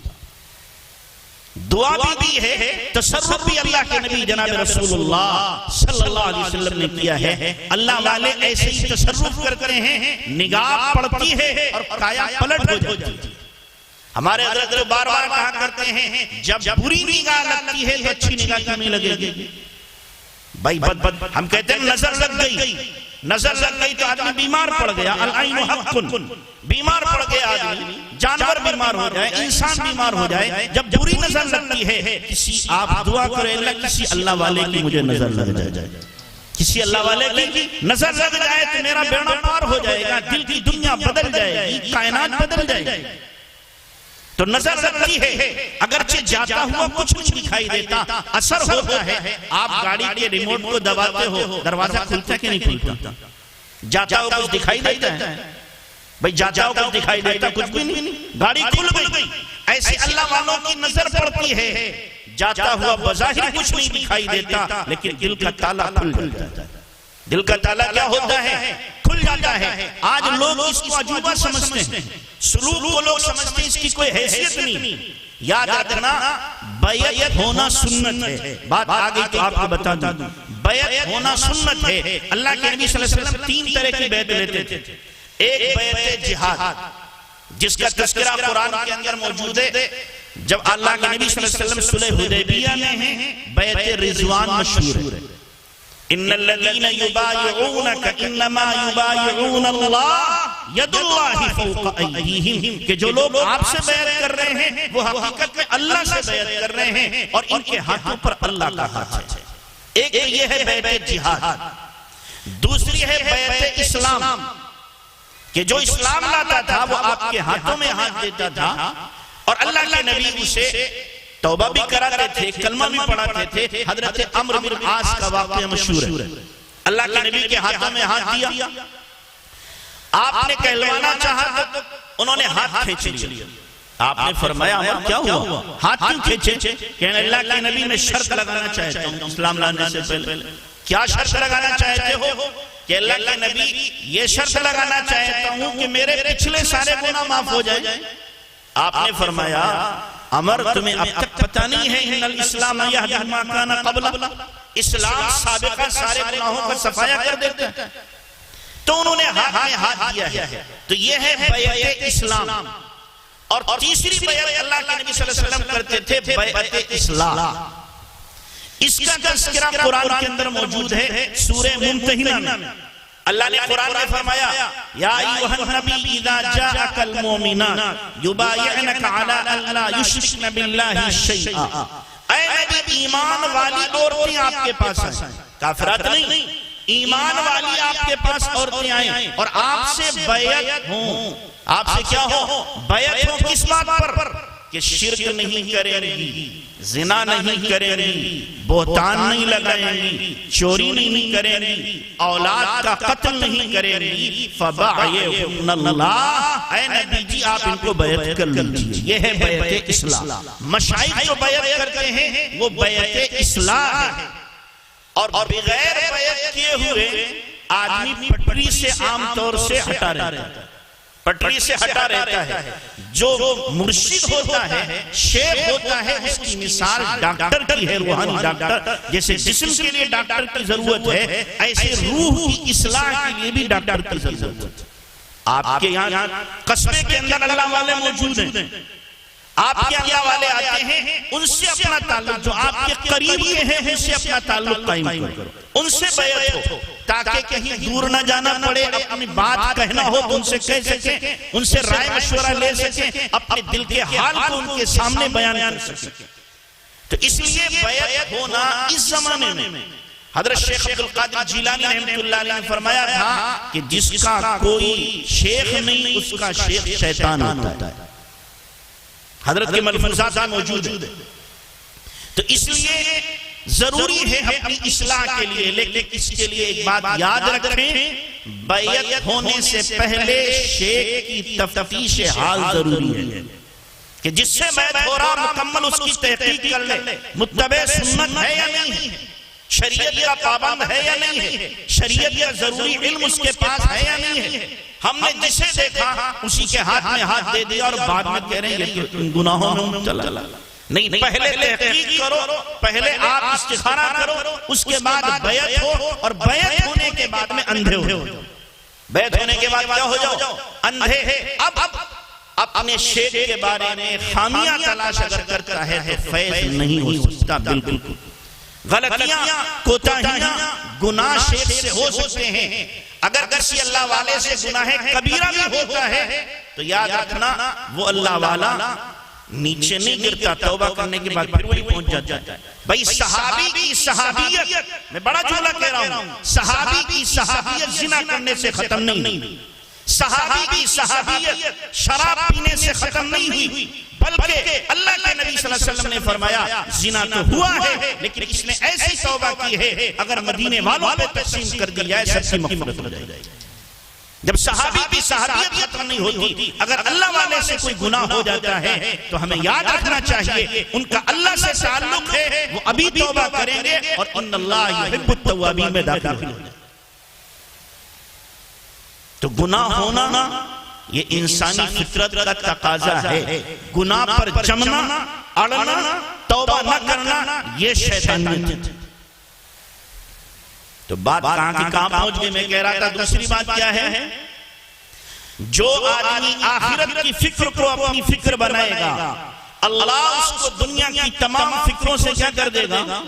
دعا بھی ہے، تصرف بھی اللہ کے نبی جناب رسول اللہ صلی اللہ علیہ وسلم نے کیا ہے۔ اللہ والے ایسے ہی تصرف کرتے ہیں، نگاہ پڑتی ہے اور کایا پلٹ ہو جاتی ہے۔ ہمارے حضرت بار بار کہا کرتے ہیں جب بری نگاہ لگتی ہے تو اچھی نگاہ کیوں نہیں لگے گی؟ بھائی ہم کہتے ہیں نظر لگ گئی، نظر لگ گئی تو آدمی بیمار پڑ گیا، العین حق، بیمار پڑ گیا آدمی، جانور بیمار ہو جائے، انسان بیمار ہو جائے۔ جب بری نظر لگتی ہے، کسی آپ دعا کریں اللہ کسی اللہ والے کی مجھے نظر لگ جائے، کسی اللہ والے کی نظر لگ جائے تو میرا بیڑا پار ہو جائے گا، دل کی دنیا بدل جائے گی، کائنات بدل جائے گی۔ تو نظر لگتی ہے، اگرچہ جاتا ہوا کچھ دکھائی دیتا، اثر ہوتا ہے۔ آپ گاڑی کے ریموٹ کو دباتے ہو، دروازہ کھلتا کہ نہیں کھلتا؟ جاتا ہوا کچھ دکھائی دیتا ہے؟ بھئی جاتا ہوا کچھ دکھائی دیتا کچھ بھی نہیں، گاڑی کھل گئی۔ ایسے اللہ والوں کی نظر پڑتی ہے، جاتا ہوا بظاہر کچھ نہیں دکھائی دیتا، لیکن دل کا تالا کھل جاتا ہے۔ دل کا تالا کیا ہوتا ہے؟ کھل جاتا ہے۔ آج لوگ اس کو عجوبہ سمجھتے ہیں، سلوک کو لوگ سمجھتے ہیں اس کی کوئی حیثیت نہیں۔ یاد رکھنا بیعت ہونا سنت ہے۔ بات آگئی تو آپ کو بتا دوں، بیعت ہونا سنت ہے۔ اللہ کے نبی صلی اللہ علیہ وسلم 3 طرح کی بیعت لیتے تھے۔ ایک بیعت جہاد جس کا تذکرہ قرآن کے اندر موجود ہے۔ جب اللہ کے نبی صلی اللہ علیہ وسلم صلح حدیبیہ میں ہیں، بیعت رضوان مشہور ہے۔ ان الذين يبايعونك انما يبايعون الله يد الله فوق ايديهم کہ جو لوگ آپ سے بیعت کر رہے ہیں وہ حقیقت میں اللہ سے بیعت کر رہے ہیں اور ان کے ہاتھوں پر اللہ کا ہاتھ ہے۔ ایک یہ ہے بیعت جہاد، دوسری ہے بیعت اسلام کہ جو اسلام لاتا تھا وہ آپ کے ہاتھوں میں ہاتھ دیتا تھا اور اللہ کے نبی اسے توبہ بھی کراتے تھے، کلمہ بھی پڑھاتے تھے۔ حضرت عمرو بن عاص کا واقعہ مشہور ہے، اللہ کے نبی کے ہاتھوں میں ہاتھ دیا، آپ نے کہلوانا چاہا تو انہوں نے ہاتھ کھینچ لیا۔ آپ نے فرمایا عمر کیا ہوا؟ ہاتھ کیوں کھینچے؟ کہنے اللہ کے نبی میں شرط لگانا چاہتا ہوں اسلام لانے سے پہلے۔ کیا شرط لگانا چاہتے ہو؟ کہ اللہ کے نبی یہ شرط لگانا چاہتا ہوں کہ میرے پچھلے سارے گناہ معاف ہو جائیں۔ آپ نے فرمایا عمر تمہیں اب تک پتہ نہیں ہے ان الاسلام یہدی ما کان قبلہ، اسلام سابقہ سارے گناہوں کا صفایا کر دیتا ہے. تو انہوں نے ہاتھ میں ہاتھ دیا ہے. تو یہ ہے بیعت اسلام. اور تیسری بیعت اللہ کے نبی صلی اللہ علیہ وسلم کرتے تھے بیعت اصلاح. اس کا تذکرہ قرآن کے اندر موجود ہے سورہ ممتحنہ میں. اللہ نے قرآن میں فرمایا یا ایوہ النبی اذا جاءک المؤمنات یبایعنک علی ان لا یشرکن باللہ شیئا. اے نبی ایمان والی عورتیں آپ کے پاس آئیں، کافرات نہیں، ایمان والی آپ کے پاس عورتیں آئیں اور آپ سے بیعت ہوں. آپ سے کیا ہو؟ بیعت ہو. کس بات پر؟ کہ شرک نہیں کریں گی، زنا نہیں کریں گی، بہتان نہیں لگائیں گی، چوری نہیں کریں گی، اولاد کا قتل نہیں کریں گی. فَبَعْيَهُمْ اللَّهِ. اے نبی جی آپ ان کو بیعت کر لیجئے. یہ ہے بیعت اصلاح. مشائخ جو بیعت کرتے ہیں وہ بیعت اصلاح ہے. اور بغیر بیعت کیے ہوئے آدمی پٹری سے عام طور سے ہٹا رہتا ہے، پٹری سے ہٹا رہتا ہے. جو مرشد ہوتا ہے، شیخ ہوتا ہے، اس کی مثال ڈاکٹر کی ہے، روحانی ڈاکٹر. جیسے جسم کے لیے ڈاکٹر کی ضرورت ہے، ایسے روح کی اصلاح کے لیے بھی ڈاکٹر کی ضرورت ہے. آپ کے یہاں قصبے کے اندر اللہ والے موجود ہیں، آپ کے اللہ والے آتے ہیں، ان سے اپنا تعلق، جو آپ کے قریبی ہیں ان سے اپنا تعلق قائم کرو، ان سے بیعت ہو تاکہ کہیں دور نہ جانا پڑے. اپنی بات کہنا ہو تو ان سے کہہ سکیں، ان سے رائے مشورہ لے سکیں، اپنے دل کے حال کو ان کے سامنے بیان کر سکیں. تو اس لیے بیعت ہونا اس زمانے میں حضرت شیخ عبد القادر جیلانی رحمۃ اللہ علیہ نے فرمایا تھا کہ جس کا کوئی شیخ نہیں اس کا شیخ شیطان ہوتا ہے. حضرت کے ملفوظات موجود ہیں. تو اس لیے ضروری ہے اپنی اصلاح کے لیے، لیکن اس کے لیے ایک بات یاد رکھیں، بیعت ہونے سے پہلے شیخ کی تفتیش حال ضروری ہے کہ جس سے بیعت ہو رہا مکمل اس کی تحقیق کر لے، متبع سنت ہے یا نہیں ہے، شریعت کا پابند ہے یا نہیں ہے، شریعت کا ضروری علم اس کے پاس ہے یا نہیں ہے. ہم نے جسے دیکھا اسی کے ہاتھ میں ہاتھ دے دیا اور بعد میں کہہ رہے ہیں یہ تو گناہوں میں مبتلا. نہیں، پہلے تحقیق کرو، پہلے آپ استخارہ کرو، اس کے بعد بیعت ہو، اور بیعت ہونے کے بعد میں اندھے ہو. بیعت ہونے کے بعد کیا ہو جاؤ؟ اندھے. اب اپنے شیخ کے بارے میں خامیاں تلاش اگر کرتا ہے تو فیض نہیں ہو سکتا. بالکل غلطیاں، کوتاہیاں، گناہ شیخ سے ہو سکتے ہیں. اگر کسی اللہ والے سے گناہ کبیرہ بھی ہوتا ہے تو یاد رکھنا وہ اللہ والا نیچے نہیں گرتا، توبہ کرنے کے بعد پھر وہی پہنچ جاتا ہے. بھئی صحابی کی صحابیت، میں بڑا جملہ کہہ رہا ہوں، صحابی کی صحابیت زنا کرنے سے ختم نہیں، صحابی کی صحابیت شراب پینے سے ختم نہیں ہوئی، بلکہ اللہ کے نبی صلی اللہ علیہ وسلم نے فرمایا زنا تو ہوا ہے لیکن اس نے ایسی توبہ کی ہے اگر مدینے والوں پہ تقسیم کر دی جائے سب کی مغفرت ہو جائے گی. جب صحابی کی صحابیت ختم نہیں ہوتی، اگر اللہ والے سے کوئی گناہ ہو جاتا ہے تو ہمیں یاد رکھنا چاہیے ان کا اللہ سے تعلق ہے، وہ ابھی توبہ کریں گے اور ان اللہ یحب التوابین میں داخل ہو جائیں گے. تو گناہ ہونا یہ انسانی فطرت کا تقاضا ہے. گناہ پر جمنا، اڑنا، توبہ نہ کرنا یہ شیطانیت ہے. تو بات کہاں کی کہاں پہنچ گئی؟ میں کہہ رہا تھا دوسری بات کیا ہے، جو آدمی آخرت کی فکر کو اپنی فکر بنائے گا اللہ اس کو دنیا کی تمام فکروں سے کیا کر دے گا؟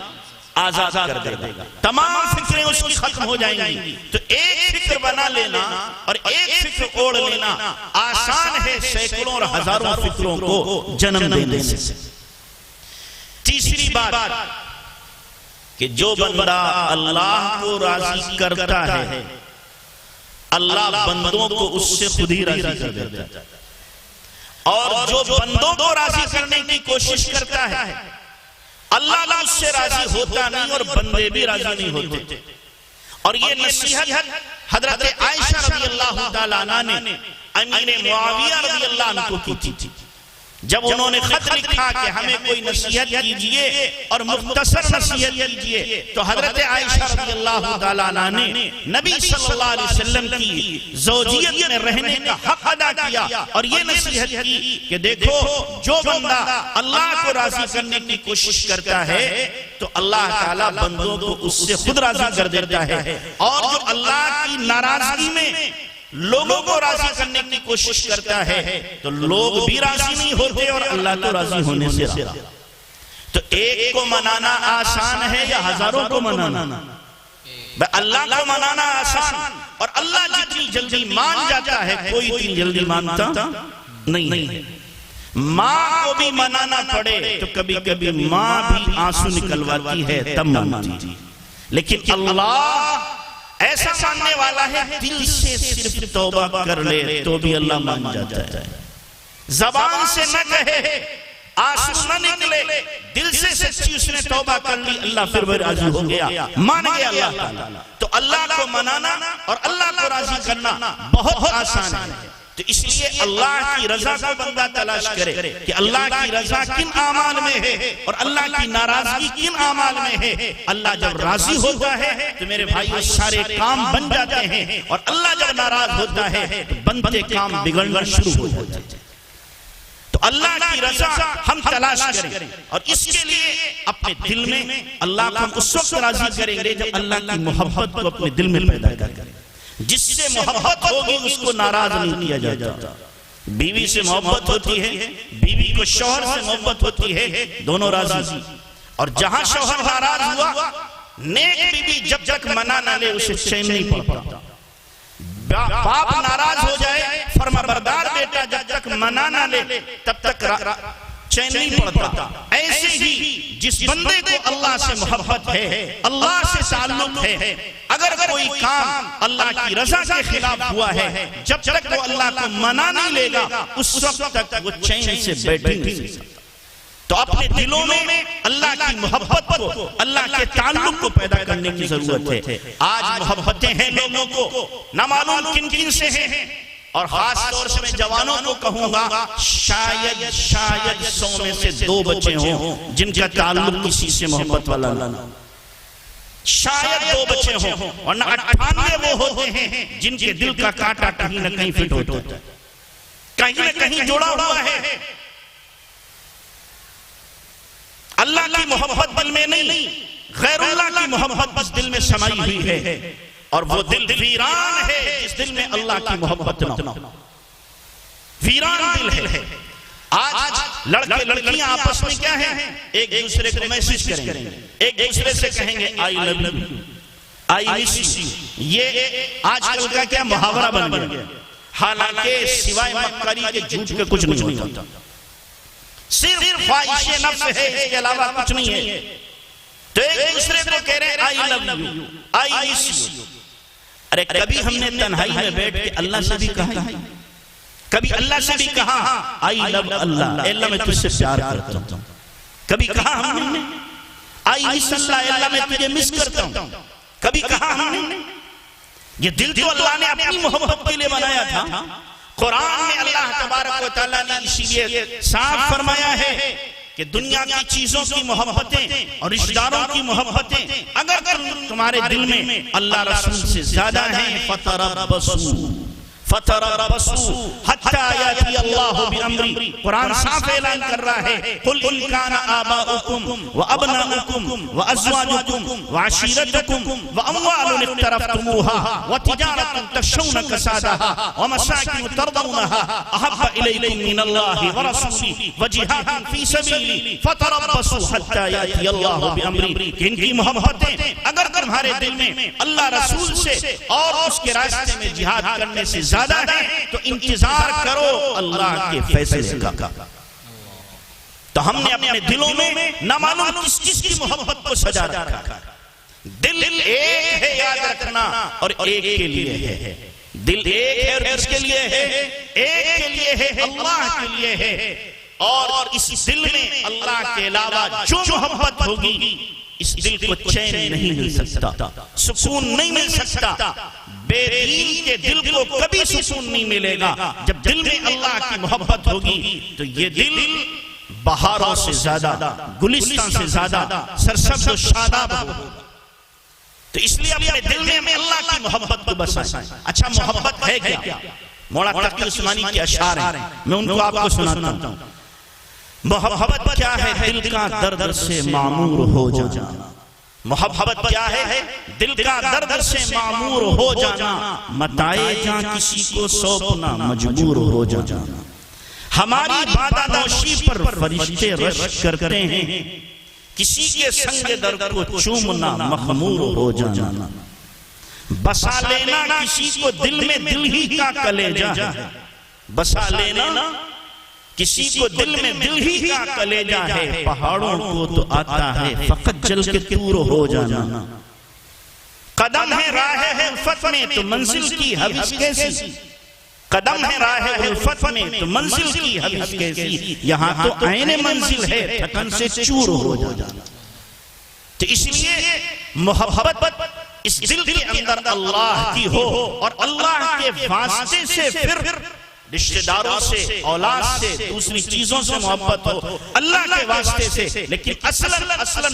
آزاد کر دے گا. تمام فکریں اس کی ختم ہو جائیں گی. تو ایک فکر بنا لینا اور ایک فکر اوڑھ لینا آسان ہے سینکڑوں اور ہزاروں فکروں کو جنم دینے سے. تیسری بات کہ جو بندہ اللہ کو راضی کرتا ہے اللہ بندوں کو اس سے خود ہی راضی کر دیتا ہے. اور جو بندوں کو راضی کرنے کی کوشش کرتا ہے اللہ اس سے راضی ہوتا نہیں اور بندے بھی راضی نہیں ہوتے. اور یہ نصیحت حضرت عائشہ رضی اللہ تعالیٰ عنہ نے امیر معاویہ رضی اللہ عنہ کو کی تھی. جب انہوں نے خط لکھا کہ ہمیں کوئی نصیحت کیجئے اور مختصر نصیحت کیجئے، تو حضرت عائشہ رضی اللہ تعالیٰ عنہ نے نبی صلی اللہ علیہ وسلم کی زوجیت میں رہنے کا حق ادا کیا اور یہ نصیحت کی کہ دیکھو جو بندہ اللہ کو راضی کرنے کی کوشش کرتا ہے تو اللہ تعالیٰ بندوں کو اس سے خود راضی کر دیتا ہے، اور جو اللہ کی ناراضگی میں لوگوں کو راضی کرنے کی کوشش کرتا ہے تو لوگ بھی راضی نہیں ہوتے اور اللہ تو راضی ہونے سے راضی۔ تو ایک کو منانا آسان ہے یا ہزاروں کو منانا؟ اللہ کو منانا آسان، اور اللہ جتنی جلدی مان جاتا ہے کوئی اتنی جلدی مانتا نہیں ہے۔ ماں کو بھی منانا پڑے تو کبھی کبھی ماں بھی آنسو نکلواتی ہے تب مانتی، لیکن اللہ ایسا ماننے والا ہے دل سے صرف توبہ کر لے تو بھی اللہ مان جاتا ہے، زبان سے نہ کہے، آنسو نہ نکلے، دل سے سچی اس نے توبہ کر لی، اللہ پھر وہ راضی ہو گیا، مان گیا اللہ تعالیٰ۔ تو اللہ کو منانا اور اللہ کو راضی کرنا بہت آسان ہے۔ تو اس لیے اللہ کی رضا کو بندہ تلاش کرے کہ اللہ کی رضا کن اعمال میں ہے اور اللہ کی ناراضگی کن اعمال میں ہے۔ اللہ جب راضی ہوتا ہے تو میرے بھائیو سارے کام بن جاتے ہیں، اور اللہ جب ناراض ہوتا ہے تو بنتے کام بگڑنا شروع ہو جاتے ہیں۔ تو اللہ کی رضا ہم تلاش کریں، اور اس کے لیے اپنے دل میں اللہ کو ہم اس وقت راضی کریں گے جب اللہ کی محبت کو اپنے دل میں پیدا کریں۔ جس سے محبت ہوگی اس کو ناراض نہیں کیا جاتا۔ بیوی سے محبت ہوتی ہے، بیوی کو شوہر سے محبت ہوتی ہے، دونوں راضی، اور جہاں شوہر ناراض ہوا، نیک بیوی جب تک منا نہ لے اسے چین نہیں پڑتا۔ باپ ناراض ہو جائے، فرما بردار بیٹا جب تک منا نہ لے تب تک چین نہیں پڑتا۔ ایسے ہی جس بندے کو اللہ سے محبت ہے، اللہ سے تعلق ہے، اگر کوئی کام اللہ کی رضا کے خلاف ہوا ہے، جب تک وہ اللہ کو منا نہیں لے گا اس وقت تک وہ چین سے بیٹھ نہیں سکتا۔ تو اپنے دلوں میں اللہ کی محبت کو، اللہ کے تعلق کو پیدا کرنے کی ضرورت ہے۔ آج محبتیں ہیں لوگوں کو، نہ معلوم کن کن سے ہیں، اور خاص طور سے میں جوانوں کو کہوں گا شاید 100 میں سے 2 بچے ہوں جن کا تعلق کسی سے محبت والا نہ ہو، شاید 2 بچے ہوں، ورنہ 98 وہ ہوتے ہیں جن کے دل کا کانٹا کہیں نہ کہیں فٹ ہوتا ہے، کہیں نہ کہیں جڑا ہوا ہے۔ اللہ کی محبت دل میں نہیں، غیر اللہ کی محبت بس دل میں سمائی ہوئی ہے، اور وہ دل ویران ہے جس دل میں اللہ کی محبت نہ ہو، ویران دل ہے۔ آج لڑکے لڑکیاں آپس میں کیا ہیں، ایک دوسرے کو میسج کریں گے، ایک دوسرے سے کہیں گے آئی love you, I miss you, یہ آج کل کا کیا محاورہ بن گیا، حالانکہ سوائے مکاری کے جھوٹ کے کچھ نہیں ہوتا، صرف خواہش نفس ہے، اس کے علاوہ کچھ نہیں ہے۔ تو ایک دوسرے کو کہہ رہے ہیں آئی love you, I miss you. ارے کبھی ہم نے تنہائی میں بیٹھ کے اللہ سے بھی کہا، کبھی اللہ سے بھی کہا آئی لو اللہ، اے اللہ میں تجھ سے پیار کرتا ہوں، کبھی کہا ہم نے آئی مس اللہ، اے اللہ میں تجھے مس کرتا ہوں، کبھی کہا ہم نے؟ یہ دل تو اللہ نے اپنی محبت کے لیے بنایا تھا۔ قرآن میں اللہ تبارک و تعالیٰ نے اسی لیے صاف فرمایا ہے کہ دنیا کی چیزوں کی محبتیں اور رشتہ داروں کی محبتیں اگر تمہارے دل میں اللہ رسول سے زیادہ ہیں فتربصوا حتی یاتی اللہ بامری، قرآن صاف اعلان کر رہا ہے قل ان کان آباؤکم وابناؤکم وازواجکم وعشیرتکم واموال اقترفتموها وتجارة تخشون کسادها ومساکن ترضونها احب الیکم من اللہ ورسولہ وجہاد فی سبیلہ فتربصوا حتی یاتی اللہ بامری، کہ ان کی محبتیں اگر تمہارے دل میں اللہ رسول سے اور اس کے راستے میں جہاد کرنے سے زیادہ ہے تو انتظار کرو اللہ کے فیصلے کا۔ تو ہم نے اپنے دلوں میں نہ معلوم کس کس کی محبت کو سجا رکھا۔ دل ایک ہے یاد رکھنا، اور ایک کے لیے ہے، دل ایک ہے اور کس کے لیے ہے، ایک کے لیے ہے، اللہ کے لیے ہے، اور اس دل میں اللہ کے علاوہ جو محبت ہوگی اس دل کو چین نہیں مل سکتا، سکون نہیں مل سکتا۔ بے دین کے دل کو کبھی سکون نہیں ملے گا۔ جب دل میں اللہ اللہ کی محبت ہوگی تو یہ دل بہاروں سے زیادہ، گلستان سے زیادہ سرسبز و شاداب ہوگا۔ تو اس لیے اپنے دل میں ہمیں اللہ کی محبت کو بسائیں۔ اچھا محبت ہے کیا؟ مولا تقی عثمانی کے اشعار ہیں، میں ان کو آپ کو سناتا ہوں۔ محبت کیا ہے؟ دل کا درد سے معمور ہو جانا۔ محبت کیا ہے؟ دل کا درد سے معمور ہو جانا، متائے جاں کسی کو سونپنا مجبور ہو جانا۔ ہماری بادہ نوشی پر فرشتے رش کرتے ہیں، کسی کے سنگ در کو چومنا مخمور ہو جانا۔ بسا لینا کسی کو دل میں دل ہی کا کلیجہ ہے، بسا لینا کسی کو دل میں دل ہی کا کلیجہ ہے، پہاڑوں کو تو آتا ہے فقط جل کے دور ہو جانا۔ قدم ہے راہ الفت میں تو منزل کی حوث کیسی، قدم ہے راہ الفت میں تو منزل کی حوث کیسی، یہاں تو عین منزل ہے تھکن سے چور ہو جانا۔ تو اس لیے محبت اس دل کے اندر اللہ کی ہو، اور اللہ کے واسطے سے پھر رشتہ داروں سے، اولاد سے، دوسری چیزوں سے محبت ہو اللہ کے واسطے سے، لیکن اصلاً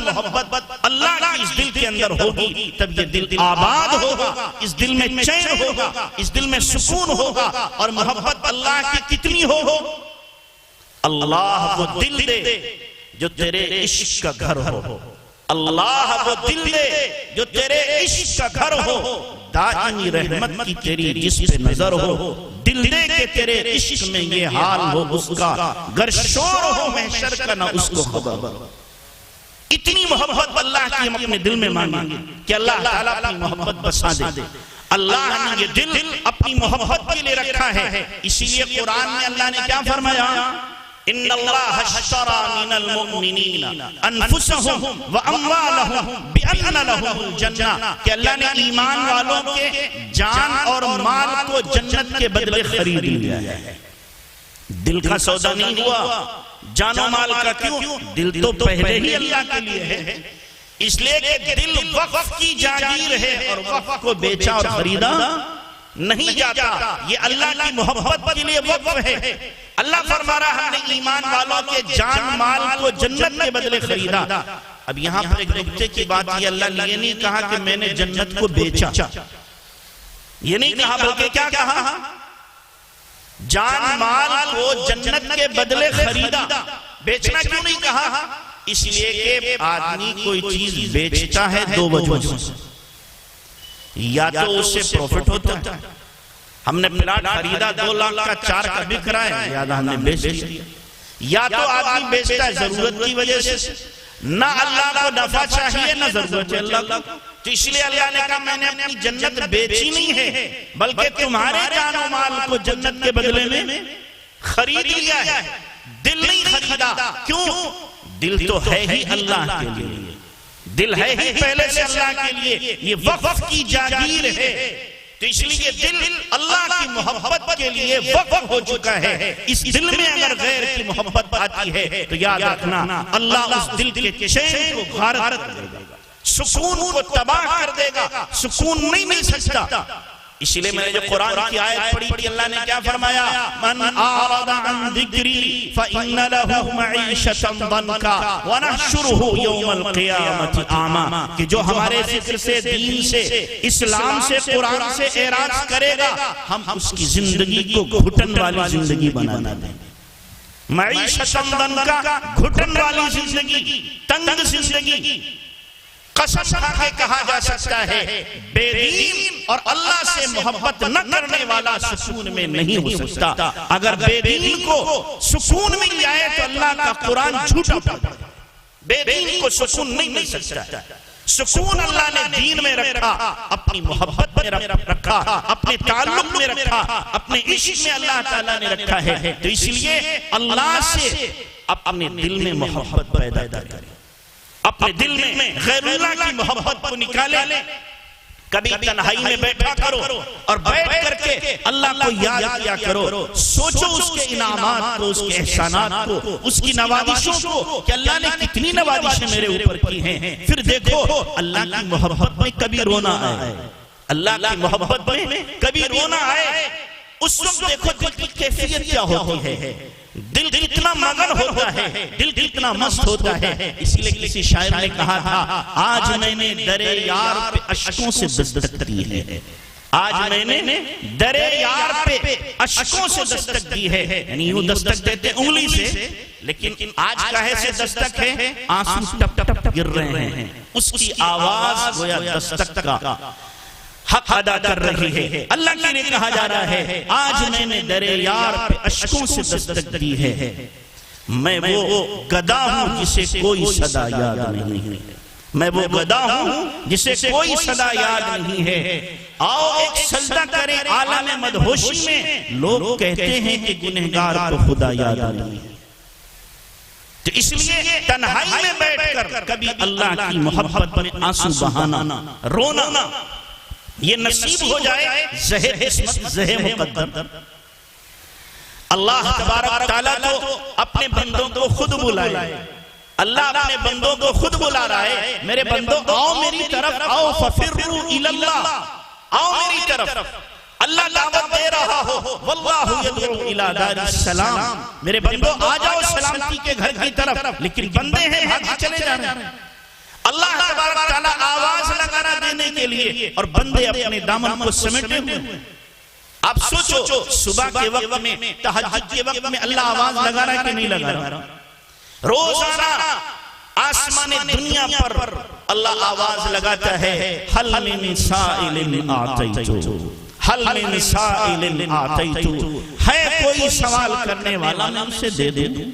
محبت اللہ کی اس دل کے اندر ہوگی، تب یہ دل آباد ہوگا، اس دل میں چین ہوگا، اس دل میں سکون ہوگا۔ اور محبت اللہ کی کتنی ہو؟ اللہ وہ دل دے جو تیرے عشق کا گھر ہو، اللہ وہ دل دے جو تیرے عشق کا گھر ہو، دائمی رحمت کی تیری جس پہ نظر ہو، دل دے کہ تیرے عشق میں یہ حال ہو اس کا، گر شور ہو محشر کا نہ اس کو خبر۔ اتنی محبت اللہ کی ہم اپنے دل میں مانگیں کہ اللہ تعالیٰ اپنی محبت بسا دے۔ اللہ نے یہ دل اپنی محبت کے لئے رکھا ہے، اسی لیے قرآن میں اللہ نے کیا فرمایا؟ ان اللہ اشتری من المؤمنین انفسهم واموالهم بان لهم الجنہ، کہ اللہ نے ایمان والوں کے جان اور مال کو جنت کے بدلے خرید لیا ہے۔ دل کا سودا نہیں ہوا، جان و مال کا کیوں؟ دل تو پہلے ہی اللہ کے لیے ہے، اس لیے کہ دل وقف کی جاگیر ہے، اور وقف کو بیچا اور خریدا نہیں جاتا، یہ اللہ کی محبت کے لیے وقف ہے۔ اللہ فرما رہا ہم نے ایمان والوں کے جان مال کو جنت کے بدلے خریدا۔ اب یہاں پر ایک نکتے کی بات یہ، اللہ نے یہ نہیں کہا کہ میں نے جنت کو بیچا، یہ نہیں کہا، بلکہ کیا کہا؟ جان مال کو جنت کے بدلے خریدا۔ بیچنا کیوں نہیں کہا؟ اس لیے کہ آدمی کوئی چیز بیچتا ہے دو وجہ سے، یا تو اس سے پروفٹ ہوتا ہے، ہم نے پلاٹ خریدا 2 لاکھ کا 4 کا بک رہا ہے، یا ہم نے بیچ دیا، یا تو آدمی بیچتا ہے ضرورت کی وجہ سے، نہ اللہ کو نفع چاہیے نہ ضرورت ہے اللہ کو، تو اس لیے اللہ نے کہا میں نے اپنی جنت بیچی نہیں ہے، بلکہ تمہارے جان و مال کو جنت کے بدلے میں خرید لیا ہے، دل نہیں خریدا۔ کیوں؟ دل تو ہے ہی اللہ کے لیے، دل ہے ہی پہلے سے اللہ کے لیے، یہ وقف کی جاگیر ہے، تو اس لیے دل اللہ کی محبت کے لیے وقف ہو چکا ہے۔ اس دل میں اگر غیر کی محبت آتی ہے تو یاد رکھنا اللہ اس دل کے چین کو غارت کر دے گا، سکون کو تباہ کر دے گا، سکون نہیں مل سکتا۔ اسی لئے میں نے جو قرآن کی آیت پڑھی تھی، اللہ نے کیا فرمایا؟ من اعرض عن ذکری فإن له معیشة ضنکا ونحشره یوم القیامت اعمی، کہ جو ہمارے ذکر سے، دین سے، اسلام سے، قرآن سے اعراض کرے گا، ہم اس کی زندگی کو گھٹن والی زندگی بنا دیں۔ معیشة ضنکا، گھٹن والی زندگی، تنگ زندگی۔ قسم کھا کے کہا جا سکتا ہے بے دین اور اللہ سے محبت نہ کرنے والا سکون میں نہیں ہو سکتا۔ اگر بے دین کو سکون مل جائے تو اللہ کا قرآن جھوٹا پڑتا ہے، بے دین کو سکون نہیں مل سکتا۔ سکون اللہ نے دین میں رکھا، اپنی محبت میں رکھا، اپنے تعلق میں رکھا، اپنے عشق میں اللہ تعالیٰ نے رکھا ہے۔ تو اس لیے اللہ سے اپنے دل میں محبت پیدا کریں، اپنے دل میں غیر اللہ کی محبت کو نکالے۔ کبھی تنہائی میں بیٹھا کرو اور بیٹھ کر کے اللہ کو یاد کیا کرو، سوچو اس کے انعامات کو، اس کے احسانات کو، اس کی نوازشوں کو کہ اللہ نے کتنی نوازشیں میرے اوپر کی ہیں۔ پھر دیکھو اللہ کی محبت میں کبھی رونا آئے، اللہ کی محبت میں کبھی رونا آئے اس وقت دیکھو دل کی کیفیت کیا ہوتی ہے، دل کتنا مگن ہوتا ہے، دل کتنا مست ہوتا ہے. اس لیے کسی شاعر نے کہا تھا آج میں نے در یار پہ اشکوں سے دستک دی ہے، آج میں نے در یار پہ اشکوں سے دستک دی ہے. یعنی یوں دستک دیتے انگلی سے، لیکن آج کہے سے دستک ہے آنسو ٹپ ٹپ گر رہے ہیں. اس کی آواز گویا دستک کا حق ادا کر رہی ہے. اللہ کے لیے کہا جا رہا ہے آج میں نے در یار پہ اشکوں سے دستک دی ہے. میں وہ گدا ہوں جسے کوئی صدا یاد نہیں ہے، میں وہ گدا ہوں جسے کوئی صدا یاد نہیں ہے. آؤ ایک سجدہ کریں عالم مدہوشی میں، لوگ کہتے ہیں کہ گنہگار کو خدا یاد نہیں ہے. تو اس لیے تنہائی میں بیٹھ کر کبھی اللہ کی محبت میں آنسو بہانا، رونا، یہ نصیب ہو جائے. زہ قسمت زہ مقدر. اللہ تبارک تعالیٰ تو اپنے بندوں کو خود بلائے، اللہ اپنے بندوں کو خود بلا رہا ہے. میرے بندوں آؤ میری طرف، آؤ ففروا الی اللہ، آؤ میری طرف. اللہ دعوت دے رہا ہو واللہ یدعو الی دار السلام. میرے بندوں آ جاؤ سلامتی کے گھر کی طرف. لیکن بندے ہیں بھاگے چلے جا رہے ہیں. اللہ تبارک تعالیٰ آواز لگا رہا دینے کے لیے اور بندے اپنے دامن کو سمیٹے ہوئے. آپ سوچو صبح کے وقت میں، تہجد کے وقت میں اللہ آواز لگا رہا ہے کہ نہیں لگا رہا؟ روزانہ آسمان دنیا پر اللہ آواز لگاتا ہے حل من سائل آتیتو، حل من سائل آتیتو. ہے کوئی سوال کرنے والا میں اسے دے دوں،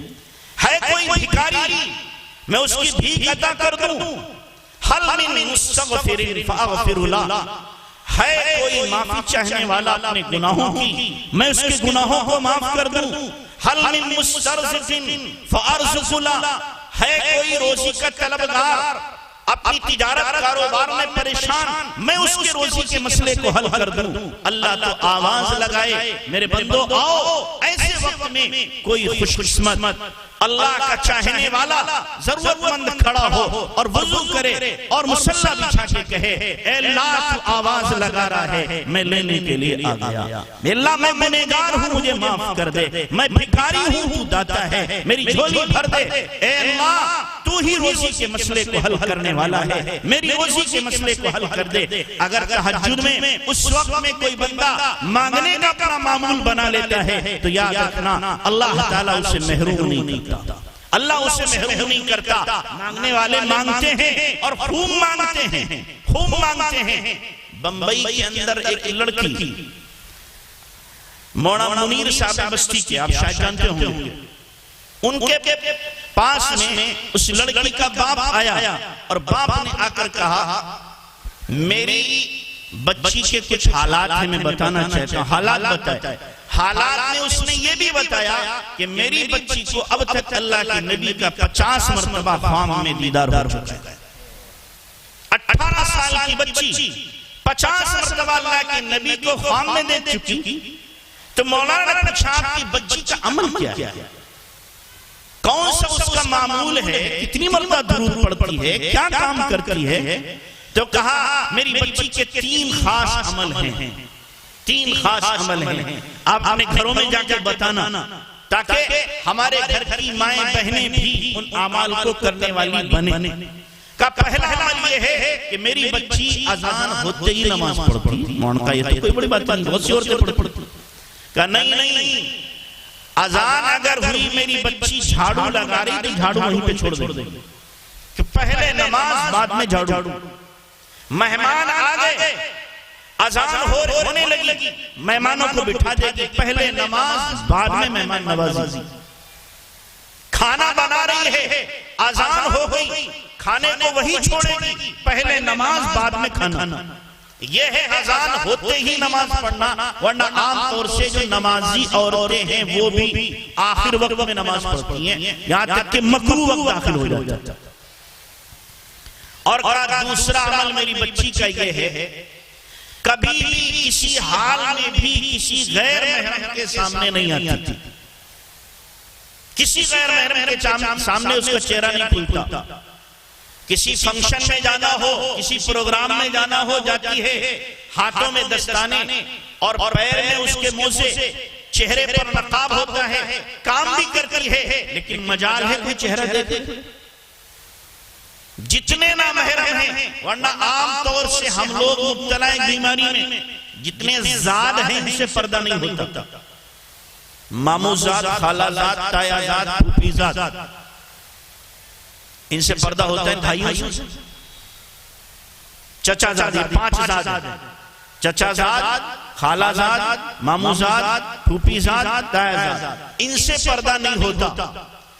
ہے کوئی بھکاری میں اس کی بھیک عطا کر دوں. حل من مستغفر فاغفر لہ، ہے کوئی معافی چاہنے والا اپنے گناہوں کی، میں اس کے گناہوں کو معاف کر دوں. حل من مسترزق فارزق لہ، ہے کوئی روزی کا طلبگار اپنی تجارت کاروبار میں پریشان، میں اس کے روزی کے مسئلے کو حل کر دوں. اللہ تو آواز لگائے میرے بندوں آؤ. ایسے وقت میں کوئی خوش قسمت اللہ کا چاہنے والا ضرورت مند کھڑا ہو اور وضو کرے اور مصلی بچھا کے کہے اے اللہ تو آواز لگا رہا ہے میں لینے کے لیے آ گیا. اللہ میں گنہگار ہوں مجھے معاف کر دے، میں بھکاری ہوں تو داتا ہے میری جھولی بھر دے. اے اللہ تو ہی روزی کے مسئلے کو حل کرنے والا ہے، میری روزی کے مسئلے کو حل کر دے. اگر تہجد میں اس وقت میں کوئی بندہ مانگنے کا اپنا معمول بنا لیتا ہے تو یاد رکھنا اللہ تعالیٰ اسے محروم نہیں کرتا، اللہ اسے محروم نہیں کرتا. مانگنے والے مانگتے ہیں اور خوب مانگتے ہیں، خوب مانگتے ہیں. بمبئی کے اندر ایک لڑکی مولانا منیر صاحب بستی کے، آپ شاید جانتے ہوں گے، ان کے پاس میں اس لڑکی کا باپ آیا اور باپ نے آ کر کہا میری بچی کے کچھ حالات ہیں میں بتانا چاہتا ہوں. حالات بتائے. حالات میں اس نے یہ بھی بتایا کہ میری بچی کو اب تک اللہ کے نبی کا 50 مرتبہ خواب میں دیدار ہو چکا ہے. 18 سال کی بچی 50 مرتبہ اللہ کے نبی کو خواب میں دیکھ چکی. تو مولانا نے پوچھا آپ کی بچی کا عمل کیا ہے، کون سا اس کا معمول ہے، کتنی مرتبہ درود پڑھتی ہے، کیا کام کرتی ہے؟ تو کہا میری بچی کے 3 خاص عمل ہیں، 3 خاص عمل ہیں. آپ اپنے گھروں میں جا کے بتانا تاکہ ہمارے گھر کی مائیں بہنیں بھی ان اعمال کو کرنے والی بنے. کا پہلا عمل یہ ہے کہ میری بچی اذان ہوتے ہی نماز پڑھتی. مولانا کا یہ تو کوئی بڑی بات نہیں، بہت سی عورتیں پڑھتی. کہا نہیں، اذان اگر ہوئی میری بچی جھاڑو لگا رہی تو جھاڑو وہیں پہ چھوڑ دیں کہ پہلے نماز بعد میں جھاڑو. مہمان آ گئے، اذان ہونے لگی، مہمانوں کو بٹھا دے گی، پہلے نماز بعد میں مہمان نوازی. کھانا بنا رہی ہے، اذان ہو گئی، کھانے کو وہی چھوڑے گی، پہلے نماز بعد میں کھانا. یہ ہے اذان ہوتے ہی نماز پڑھنا. ورنہ عام طور سے جو نمازی عورتیں ہیں وہ بھی آخر وقت میں نماز پڑھتی ہیں، یہاں تک کہ مکروہ وقت داخل ہو جاتا ہے. اور دوسرا عمل میری بچی کا یہ ہے کبھی بھی کسی حال میں بھی کسی غیر محرم کے سامنے نہیں آتی. کسی غیر محرم کے سامنے اس کا چہرہ نہیں کھلتا. کسی فنکشن میں جانا ہو، کسی پروگرام میں جانا ہو، جاتی ہے، ہاتھوں میں دستانے اور پیر میں اس کے موزے، چہرے پر نقاب ہوتا ہے، کام بھی کرتی ہے، لیکن مجال ہے کوئی چہرہ دیکھے؟ جتنے نامحرم ہیں، ورنہ عام طور سے ہم لوگ مبتلا ہیں بیماری میں، جتنے زاد ہیں ان سے پردہ نہیں ہوتا. مامو زاد، خالہ زاد، تایا زاد، پھوپھی زاد، ان سے پردہ ہوتا ہے بھائیوں سے. چچا زاد، 5 زاد ہیں، چچا زاد، خالہ زاد، مامو زاد، پھوپھی زاد، تایا زاد، ان سے پردہ نہیں ہوتا.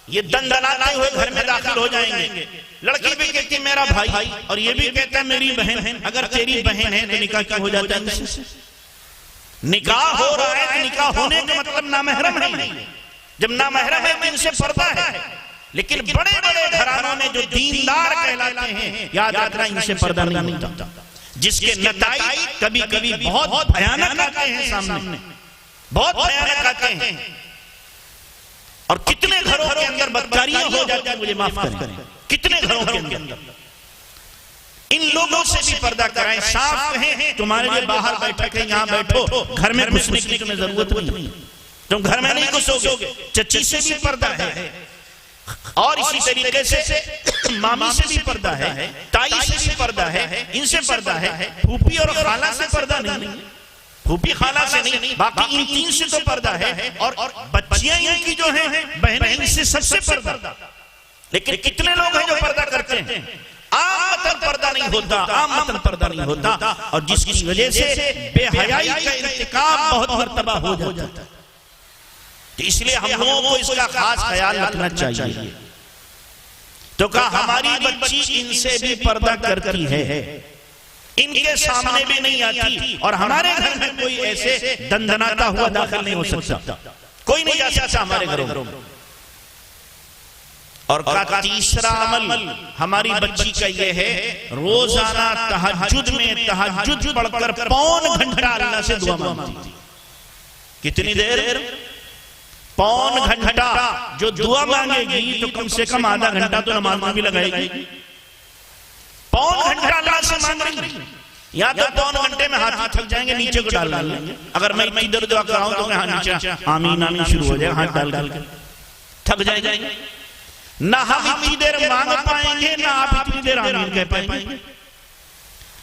یہ دندناتے ہوئے گھر میں داخل ہو جائیں گے. لڑکی بھی کہتی ہے میرا بھائی، اور یہ بھی کہتا ہے میری بہن. اگر تیری بہن ہے تو نکاح کیوں ہو جاتا ہے؟ نکاح ہو رہا ہے تو نکاح ہونے کا مطلب نامحرم ہے. جب نامحرم ہے تو ان سے پردہ ہے. لیکن بڑے بڑے گھرانوں میں جو دیندار کہلاتے ہیں، یاد رکھنا ان سے پردہ نہیں ہوتا، جس کے نتائج کبھی کبھی بہت بھیانک آتے ہیں سامنے، بہت بھیانک آتے ہیں. اور کتنے گھروں کے اندر بدکاریاں ہو جاتی ہیں، مجھے معاف کریں، کتنے گھروں کے اندر. ان لوگوں سے بھی پردہ کرائیں. صاف کہیں تمہارے لیے باہر بیٹھک ہے، یہاں بیٹھو، گھر میں گھسنے کی تمہیں ضرورت نہیں، تم گھر میں نہیں گھسو گے. چچی سے بھی پردہ ہے، اور اسی طریقے سے مامی سے بھی پردہ ہے، تائی سے بھی پردہ ہے، ان سے پردہ ہے. پھوپھی اور خالہ سے پردہ نہیں، پھوپھی خالہ سے نہیں، باقی ان 3 سے تو پردہ ہے. اور بچیاں ان کی جو ہیں بہنیں، ان سے سب سے پردہ. لیکن کتنے لوگ ہیں جو پردہ کرتے ہیں؟ عامتاً پردہ نہیں ہوتا، عامتاً پردہ نہیں ہوتا، اور جس کی وجہ سے بے حیائی کا ارتکاب بہت مرتبہ ہو جاتا ہے. تو اس لیے ہم لوگوں کو اس کا خاص خیال رکھنا چاہیے. تو کہا ہماری بچی ان سے بھی پردہ کرتی ہے، ان کے سامنے بھی نہیں آتی، اور ہمارے گھر میں کوئی ایسے دندناتا ہوا داخل نہیں ہو سکتا، کوئی نہیں جا سکتا ہمارے گھروں میں. اور کہا تیسرا عمل ہماری بچی کا یہ ہے، روزانہ تہجد میں تہجد پڑھ کر 1.25 گھنٹہ اللہ سے دعا مانگتی تھی. کتنی دیر؟ 1.25 گھنٹہ. جو دعا مانگے گی تو کم سے کم آدھا گھنٹہ تو نماز میں بھی لگائے گی. 1.25 گھنٹہ اللہ سے مانگ رہی. یا تو 1.25 گھنٹے میں ہاتھ تھک جائیں گے، نیچے کو ڈال لیں گے. اگر میں ادھر دعا کر رہا ہوں تو میں نیچے آمین آمین شروع ہو جائے، ہاتھ ڈال کے تھک جائیں گے. نہ ہم اتنی دیر مانگ پائیں گے، نہ آپ اتنی دیر آمین کہہ پائیں گے.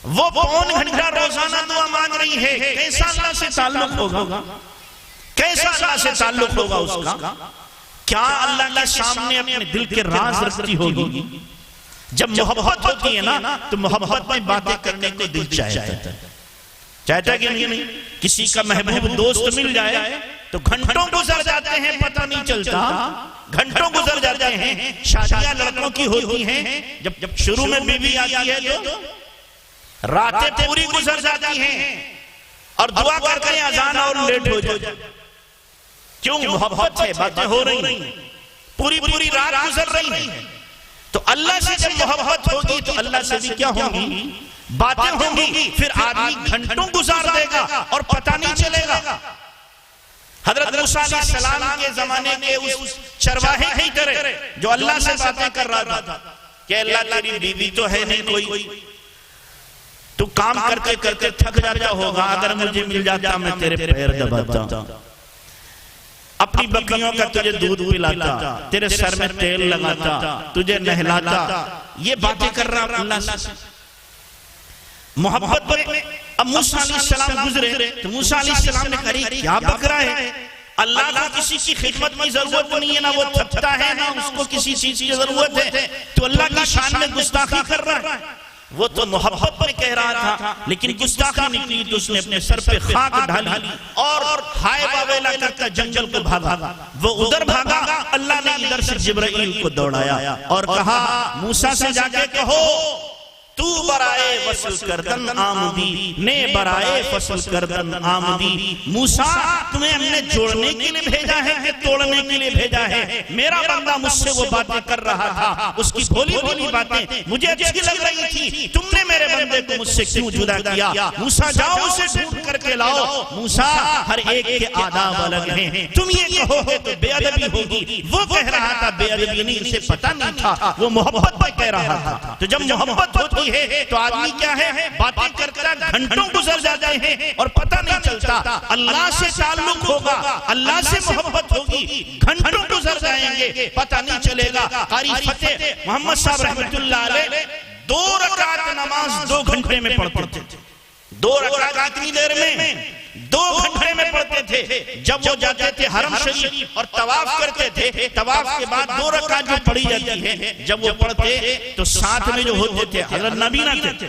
وہ 1.25 گھنٹہ روزانہ دعا مانگ رہی ہے. کیسا اللہ سے تعلق ہوگا؟ کیسا اللہ سے تعلق ہوگا اس کا؟ کیا اللہ کے سامنے اپنے دل کے راز رکھتی ہوگی؟ جب محبت ہوتی ہے نا تو محبت میں باتیں کرنے کو دل چاہتا ہے کہ نہیں؟ کسی کا محبوب دوست مل جائے تو گھنٹوں گزر جاتے ہیں، پتہ نہیں چلتا، گھنٹوں گزر جاتے ہیں. شادیاں لڑکوں کی ہوتی ہیں، جب شروع میں بیوی آتی ہے تو راتیں پوری گزر جاتی ہیں، اور دعا کر کے اذان اور لیٹ ہو جاتی. کیوں؟ محبت ہے، باتیں ہو رہی ہیں، پوری رات گزر رہی ہیں. تو اللہ سے جب محبت ہوگی تو اللہ سے بھی کیا ہوگی؟ باتیں ہوں گی. پھر آدمی گھنٹوں گزار دے گا اور پتہ نہیں چلے گا. حضرت موسیٰ علیہ السلام کے زمانے کے اس چرواہے کی طرح جو اللہ سے باتیں کر رہا تھا کہ اللہ تیری بیوی تو ہے نہیں کوئی، تو کام کرتے کرتے تھک جاتا ہوگا، اگر مجھے مل جاتا میں تیرے پیر دباتا، اپنی بکریوں کا تجھے دودھ پلاتا، تیرے سر میں تیل لگاتا، تجھے نہلاتا. یہ باتیں کر رہا اللہ سے محبت میں. اب موسیٰ علیہ السلام گزرے تو موسیٰ علیہ السلام نے کہا کیا بکرا ہے؟ اللہ کو کسی کی خدمت کی ضرورت نہیں ہے، نہ وہ تھکتا ہے، نہ اس کو کسی چیز کی ضرورت ہے، تو اللہ کی شان میں گستاخی کر رہا ہے. وہ تو محبت میں کہہ رہا تھا، لیکن گستاخی نکلی تو اس نے اپنے سر پہ خاک ڈالی اور ہائے باویلا کرتا جنگل کو بھاگا. وہ ادھر بھاگا، اللہ نے ادھر سے جبرائیل کو دوڑایا اور کہا موسیٰ سے جا کے کہو تو برائے وصل کردن آمدی، نے برائے فصل کردن آمدی. موسیٰ تمہیں ہم نے جوڑنے کے لئے بھیجا ہے کہ توڑنے کے لئے بھیجا ہے؟ میرا بندہ مجھ سے وہ باتیں کر رہا تھا، اس کی بھولی بھولی باتیں مجھے اچھی لگ رہی تھی، تم نے میرے بندے کو مجھ سے کیوں جدا کیا؟ موسیٰ جاؤ اسے ڈھونڈ کر کے لاؤ. موسیٰ ہر ایک کے آداب الگ ہیں، تم یہ کہو گے تو بے ادبی ہوگی. وہ کہہ رہا تھا بے ادبی نہیں، اسے پتہ نہیں تھا، وہ محبت میں کہہ رہا تھا. تو جب محبت ہوتی ہوتی ہے تو آدمی کیا ہے باتیں کرتا گھنٹوں گزر جاتے ہیں اور پتہ نہیں چلتا. اللہ سے تعلق ہوگا, اللہ سے محبت ہوگی, گھنٹوں گزر جائیں گے پتہ نہیں چلے گا. قاری فتح محمد صاحب رحمت اللہ علیہ 2 رکعت نماز 2 گھنٹے میں پڑھتے تھے. 2 رکعت اتنی دیر میں 2 گھنٹے میں پڑھتے تھے. جب وہ جاتے تھے حرم شریف اور طواف کرتے تھے, طواف کے بعد 2 رکعت جو پڑھی جاتی ہے جب وہ پڑھتے تو ساتھ میں جو ہوتے تھے حضرت نبی نہ کہتے,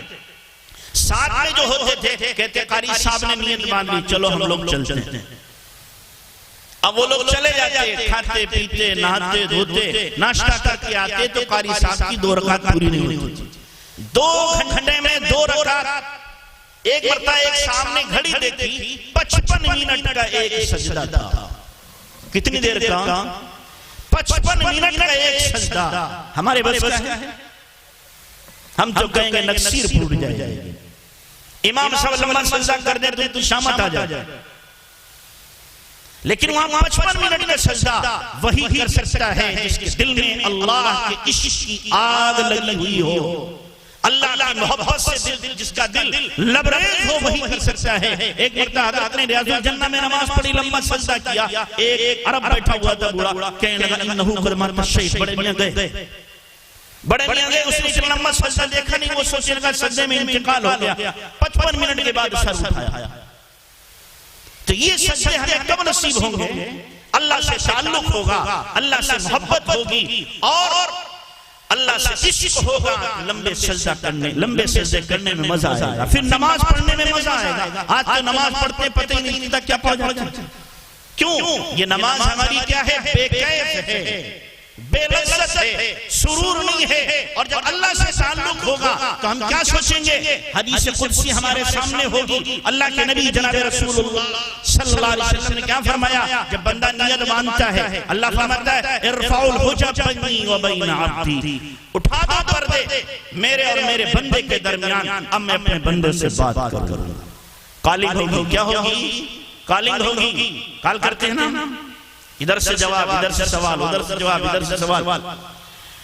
ساتھ میں جو ہوتے تھے کہتے قاری صاحب نے نیت باندھ لی چلو ہم لوگ چلتے ہیں. اب وہ لوگ چلے جاتے, کھاتے پیتے نہاتے دھوتے ناشتہ کر کے آتے تو قاری صاحب کی 2 رکعت پوری نہیں ہوتی. 2 گھنٹے میں 2 رکعت. ایک مرتبہ ایک سامنے گھڑی دیکھی 55 منٹ کا ایک سجدہ تھا. کتنی دیر کا؟ 55 منٹ کا ایک سجدہ. ہمارے بس کا ہے؟ ہم تو کہیں گے نکسیر پھوٹ جائے گا. امام صلی اللہ علیہ وسلم سجدہ کر دے تو شامت آ جائے, لیکن وہاں 55 منٹ کا سجدہ وہی کر سکتا ہے جس کے دل میں اللہ کے عشق کی آگ لگی ہوئی ہو, اللہ کی محبت سے جس کا دل لبریز ہو وہی کر سکتا ہے. ایک مرتبہ حضرت نے ریاض الجنہ میں نماز پڑھی, لمبا سجدہ کیا. ایک عرب بیٹھا ہوا تھا بوڑھا, کہنے لگا انہو قد مات الشیخ. بڑے میاں گئے, بڑے میاں گئے, اس نے لمبا سجدہ دیکھا نہیں, وہ سوچنے لگا سجدے میں انتقال ہو گیا. 55 منٹ کے بعد سر اٹھایا. تو یہ سجدے ہمیں کب نصیب ہوں گے؟ اللہ سے تعلق ہوگا, اللہ سے محبت ہوگی اور اللہ سے عشق ہوگا. لمبے سجدہ کرنے, لمبے سجدے کرنے میں مزہ آئے گا, پھر نماز پڑھنے میں مزہ آئے گا. آج تو نماز پڑھتے پتہ ہی نہیں چلتا کیا پڑھ جاتا. کیوں؟ یہ نماز ہماری کیا ہے؟ بے کیف ہے, بے لذت ہے, سرور نہیں ہے. اور جب اللہ سے تعلق ہوگا تو ہم کیا سوچیں گے؟ حدیث قدسی ہمارے سامنے ہوگی. اللہ کے نبی جناب رسول اللہ صلی اللہ علیہ وسلم نے کیا فرمایا؟ جب بندہ نیت مانتا ہے, اللہ فرماتا ہے ارفعوا الحجب بینی و بین عبدی, اٹھا دو پردے میرے اور میرے بندے کے درمیان, اب میں اپنے بندے سے بات کروں. کالنگ ہوگی, کیا ہوگی؟ کالنگ ہوگی. کال کرتے ہیں نا, ادھر سے جواب, ادھر سے سوال, ادھر سے جواب, ادھر سے سوال.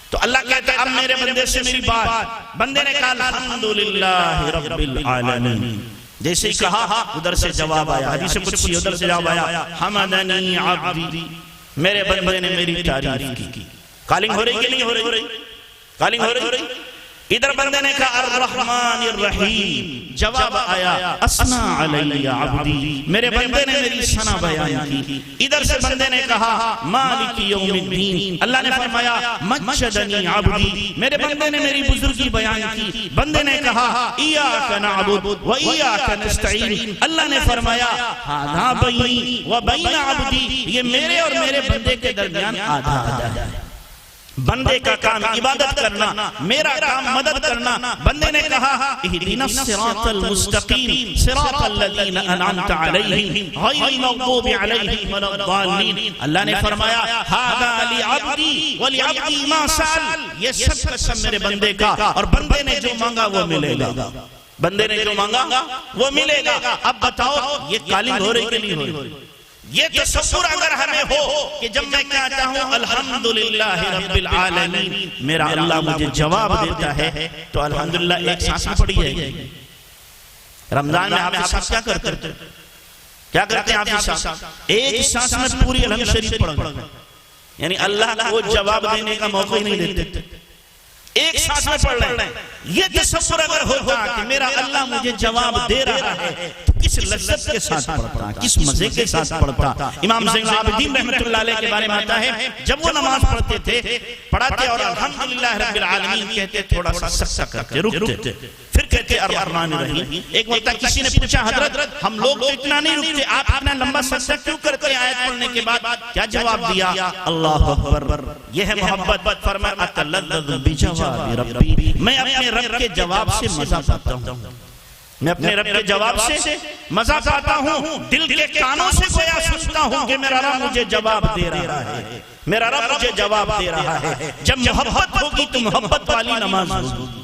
تو اللہ کہتا ہے اب میرے بندے سے میری بات. بندے نے کہا الحمدللہ رب العالمین, جیسے ہی کہا ادھر سے جواب آیا. حدیث قدسی ادھر سے جواب آیا حمدنی عبدی, میرے بندے نے میری تعریف کی. کالنگ ہو رہی کہ نہیں ہو رہی؟ کالنگ ہو رہی. ادھر بندے نے کہا الرحمن الرحیم, جواب آیا اسنا علی عبدی, میرے بندے نے میری ثنا بیان کی. ادھر سے بندے نے کہا مالک یوم الدین, اللہ نے فرمایا مجدنی عبدی, میرے بندے نے میری بزرگی بیان کی. بندے نے کہا ایاک نعبد و ایاک نستعین, اللہ نے فرمایا ھذا بینی و بین عبدی, یہ میرے اور میرے بندے کے درمیان آدھا آدھا ہے. بندے کا کام عبادت کرنا, میرا کام مدد کرنا. بندے نے کہا اہدنا الصراط المستقیم صراط الذین انعمت علیہم غیر المغضوب علیہم ولا الضالین, اللہ نے فرمایا ھذا لعبدی ولعبدی ما سأل, یہ سب کا سب میرے بندے کا, اور بندے نے جو مانگا وہ ملے گا. بندے نے جو مانگا وہ ملے گا. اب بتاؤ یہ کالنگ ہو رہی کہ نہیں ہو رہی؟ یہ تصور اگر ہمیں ہو کہ جب میں کہتا ہوں الحمدللہ رب العالمین, میرا اللہ مجھے جواب دیتا ہے, تو الحمدللہ ایک سانس میں پڑی جائے گی. رمضان میں آپ سانس کیا کرتے ہیں؟ کیا کرتے ہیں آپ سانس؟ ایک سانس میں پوری الحمد شریف پڑھ گئے, یعنی اللہ کو جواب دینے کا موقع ہی نہیں دیتے, ایک سانس میں پڑھ رہے ہیں. یہ تصور اگر ہوتا کہ میرا اللہ مجھے جواب دے رہا ہے تو کس لذت کے ساتھ پڑھتا, کس مزے کے ساتھ پڑھتا. امام زین العابدین رحمت اللہ علیہ کے بارے میں آتا ہے جب وہ نماز پڑھتے تھے, پڑھاتے اور الحمدللہ رب العالمین کہتے, تھوڑا سا سکسا کرتے رکتے, پھر کہتے الرحمن الرحیم. ایک وقت کسی نے پوچھا حضرت ہم لوگ تو اتنا نہیں رکتے, آپ اتنا لمبا سکسا کیوں کرتے آیت پڑھنے کے بعد؟ کیا جواب دیا؟ اللہ اکبر, یہ ہے محبت. فرمایا اتلذذ بجواب ربی, میں اپنے رب کے جواب سے مزہ پاتا ہوں, میں اپنے رب کے جواب سے مزہ پاتا ہوں. دل کے کانوں سے گویا سنتا ہوں کہ میرا رب مجھے جواب دے رہا ہے, میرا رب مجھے جواب دے رہا ہے. جب محبت ہوگی تو محبت والی نماز ہوگی,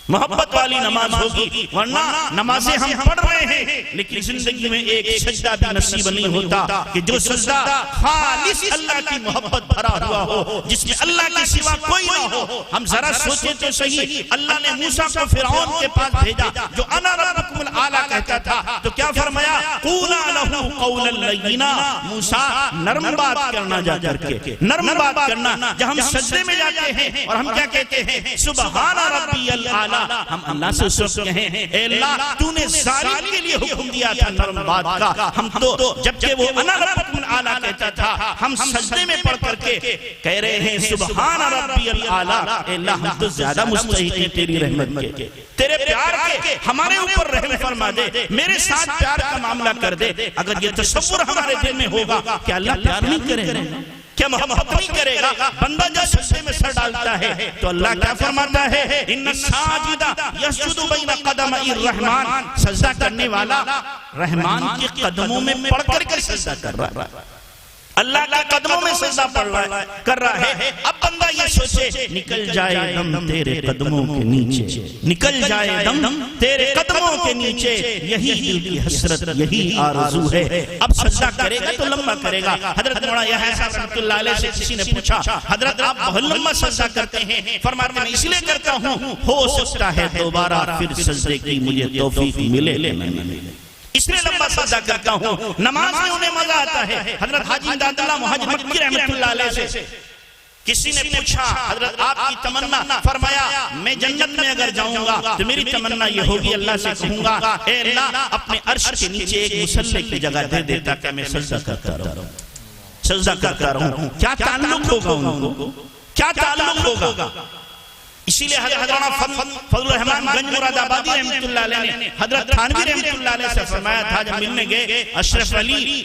محبت والی نماز ہوگی، ورنہ نمازیں ہم پڑھ رہے ہیں لیکن زندگی میں ایک سجدہ بھی نصیب نہیں ہوتا کہ جو سجدہ خالص اللہ کی محبت بھرا ہوا ہو، جس میں اللہ کے سوا کوئی نہ ہو۔ ہم ذرا سوچیں تو صحیح، اللہ نے موسیٰ کو فرعون کے پاس بھیجا جو انا ربکم الاعلی کہتا تھا، تو کیا فرمایا؟ قولا لہ قولا لینا، موسیٰ نرم بات کرنا، جا کر کے نرم بات کرنا۔ جب ہم سجدے میں جاتے ہیں اور ہم کیا کہتے ہیں؟ سبحان ربی الاعلی، ہم اللہ سے اس وقت کہیں اے اللہ تو نے ظالم کے لیے حکم دیا تھا نرم بات کا، ہم تو جبکہ وہ انا ربکم الاعلی کہتا تھا ہم سجدے میں پڑھ کر کے کہہ رہے ہیں سبحان ربی الاعلی۔ اے اللہ ہم تو زیادہ مستحق ہیں تیری رحمت کے، تیرے پیار کے، ہمارے اوپر رحم فرما دے، میرے ساتھ پیار کا معاملہ کر دے۔ اگر یہ تصور ہمارے دل میں ہوگا کہ اللہ پیار نہیں کرے گا، کیا محبت نہیں کرے گا، بندہ جب سجدے میں سر ڈالتا ہے تو اللہ کیا فرماتا ہے؟ ان الساجد یسجد بین قدمی الرحمن، سجدہ کرنے والا رحمان کے قدموں میں پڑھ کر کے سجدہ کر رہا ہے، اللہ کے قدموں میں سجدہ کر رہا ہے۔ اب بندہ یہ سوچے نکل جائے دم تیرے قدموں کے نیچے، نکل جائے دم تیرے قدموں کے نیچے، یہی دل کی حسرت، یہی آرزو ہے۔ اب سجدہ کرے گا تو لمبا کرے گا۔ حضرت مولانا یحییٰ صاحب رحمۃ اللہ علیہ سے کسی نے پوچھا حضرت آپ بہت لمبا سجدہ کرتے ہیں، فرماتے ہیں اس لیے کرتا ہوں ہو سکتا ہے دوبارہ پھر سجدے کی مجھے توفیق ملے نہ ملے، اس لیے لمبا سجدہ کرتا ہوں۔ نماز میں انہیں مزہ آتا ہے۔ حضرت حاجی امداد اللہ مہاجر مکی رحمۃ اللہ علیہ سے کسی نے پوچھا حضرت آپ کی تمنا، فرمایا میں جنت میں اگر جاؤں گا تو میری تمنا یہ ہوگی اللہ سے کہوں گا اے اللہ اپنے عرش کے نیچے ایک مصلی کی جگہ دے دیتا کہ میں سجدہ کرتا رہوں، سجدہ کرتا رہوں۔ کیا تعلق ہوگا ان کو، کیا تعلق ہوگا؟ اسی لئے حضرت فضل الرحمن گنج مراد آبادی رحمت اللہ علیہ نے حضرت تھانوی رحمت اللہ علیہ سے فرمایا تھا جب ملنے گئے، اشرف علی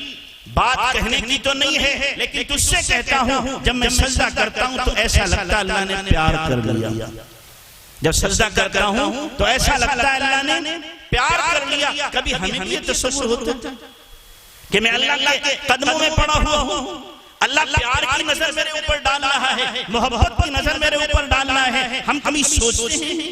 بات کہنے کی تو نہیں ہے لیکن تجھ سے کہتا ہوں جب میں سجدہ کرتا ہوں تو ایسا لگتا ہے اللہ نے پیار کر لیا، جب سجدہ کرتا ہوں تو ایسا لگتا ہے اللہ نے پیار کر لیا۔ کبھی ہمیں یہ تصور ہوتا کہ میں اللہ کے قدموں میں پڑا ہوا ہوں، اللہ پیار کی نظر میرے اوپر ڈال رہا ہے، محبت کی نظر میرے اوپر ڈال رہا ہے، ہم کبھی سوچتے ہیں؟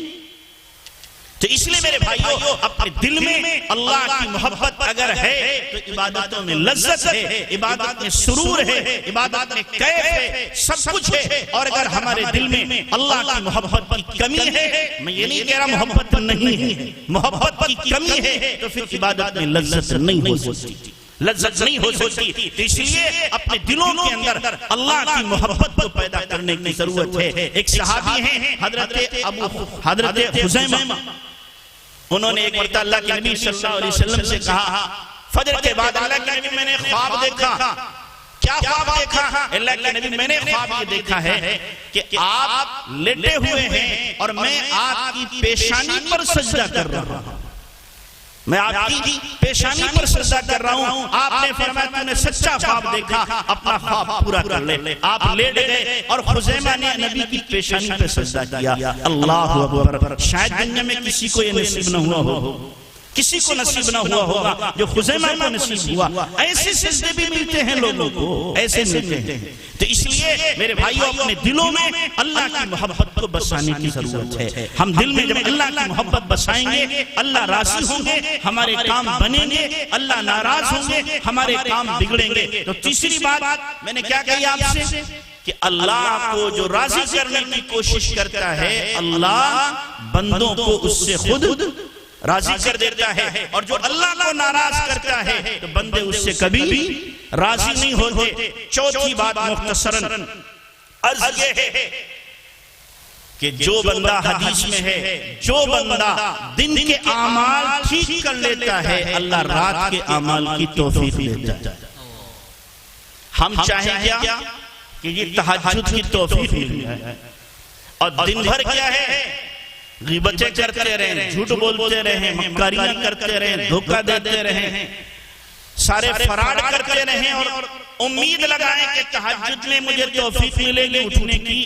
تو اس لئے میرے بھائیو اپنے دل میں اللہ کی محبت اگر ہے تو عبادتوں میں لذت ہے، عبادت میں سرور ہے، عبادت میں کیف ہے، سب کچھ ہے۔ اور اگر ہمارے دل میں اللہ کی محبت کی کمی ہے، میں یہ نہیں کہہ رہا محبت نہیں ہے، محبت کی کمی ہے تو پھر عبادت میں لذت نہیں ہو سکتی، لذت نہیں ہو سکتی۔ اس لیے اپنے دلوں کے اندر اللہ کی محبت کو پیدا کرنے کی ضرورت ہے۔ ایک صحابی ہیں حضرت خزیمہ، انہوں نے ایک مرتبہ اللہ کے نبی صلی اللہ علیہ وسلم سے کہا فجر کے بعد اللہ کے نبی میں نے خواب دیکھا۔ کیا خواب دیکھا؟ اللہ کے نبی میں نے خواب یہ دیکھا ہے کہ آپ لیٹے ہوئے ہیں اور میں آپ کی پیشانی پر سجدہ کر رہا ہوں، میں آپ کی پیشانی پر سجدہ کر رہا ہوں۔ آپ نے فرمایا تو نے سچا خواب دیکھا، اپنا خواب پورا کر لے۔ آپ لیٹ گئے اور خزیمہ نے نبی کی پیشانی پر سجدہ کیا۔ اللہ اکبر! شاید دنیا میں کسی کو یہ نصیب نہ ہوا ہو، کسی کو نصیب نہ ہوا ہوگا جو خزیمہ کو نصیب ہوا۔ ایسے سجدے بھی ملتے ہیں لوگوں کو، ایسے ملتے ہیں۔ تو اس لیے میرے بھائیوں اپنے دلوں میں اللہ کی محبت کو بسانے کی ضرورت ہے۔ ہم دل میں جب اللہ کی محبت بسائیں گے اللہ راضی ہوں گے، ہمارے کام بنیں گے، اللہ ناراض ہوں گے، ہمارے کام بگڑیں گے۔ تو تیسری بات میں نے کیا کہی آپ سے کہ اللہ کو جو راضی کرنے کی کوشش کرتا ہے اللہ بندوں کو اس سے خود راضی کر دیتا ہے، اور جو اللہ کو ناراض کرتا ہے تو بندے اس سے کبھی راضی نہیں ہوتے۔ چوتھی بات مختصراً عرض یہ ہے کہ جو بندہ حدیث میں ہے جو بندہ دن کے اعمال ٹھیک کر لیتا ہے اللہ رات کے اعمال کی توفیق دیتا ہے۔ ہم چاہیں کیا کہ یہ تہجد کی توفیق مل جائے، اور دن بھر کیا ہے غیبتیں کرتے رہیں، جھوٹ بولتے رہیں، مکاریاں کرتے رہیں، دھوکہ دیتے رہیں، سارے فراڈ کرتے رہیں اور امید لگائیں کہ تہجد میں مجھے توفیق ملے گی اٹھنے کی۔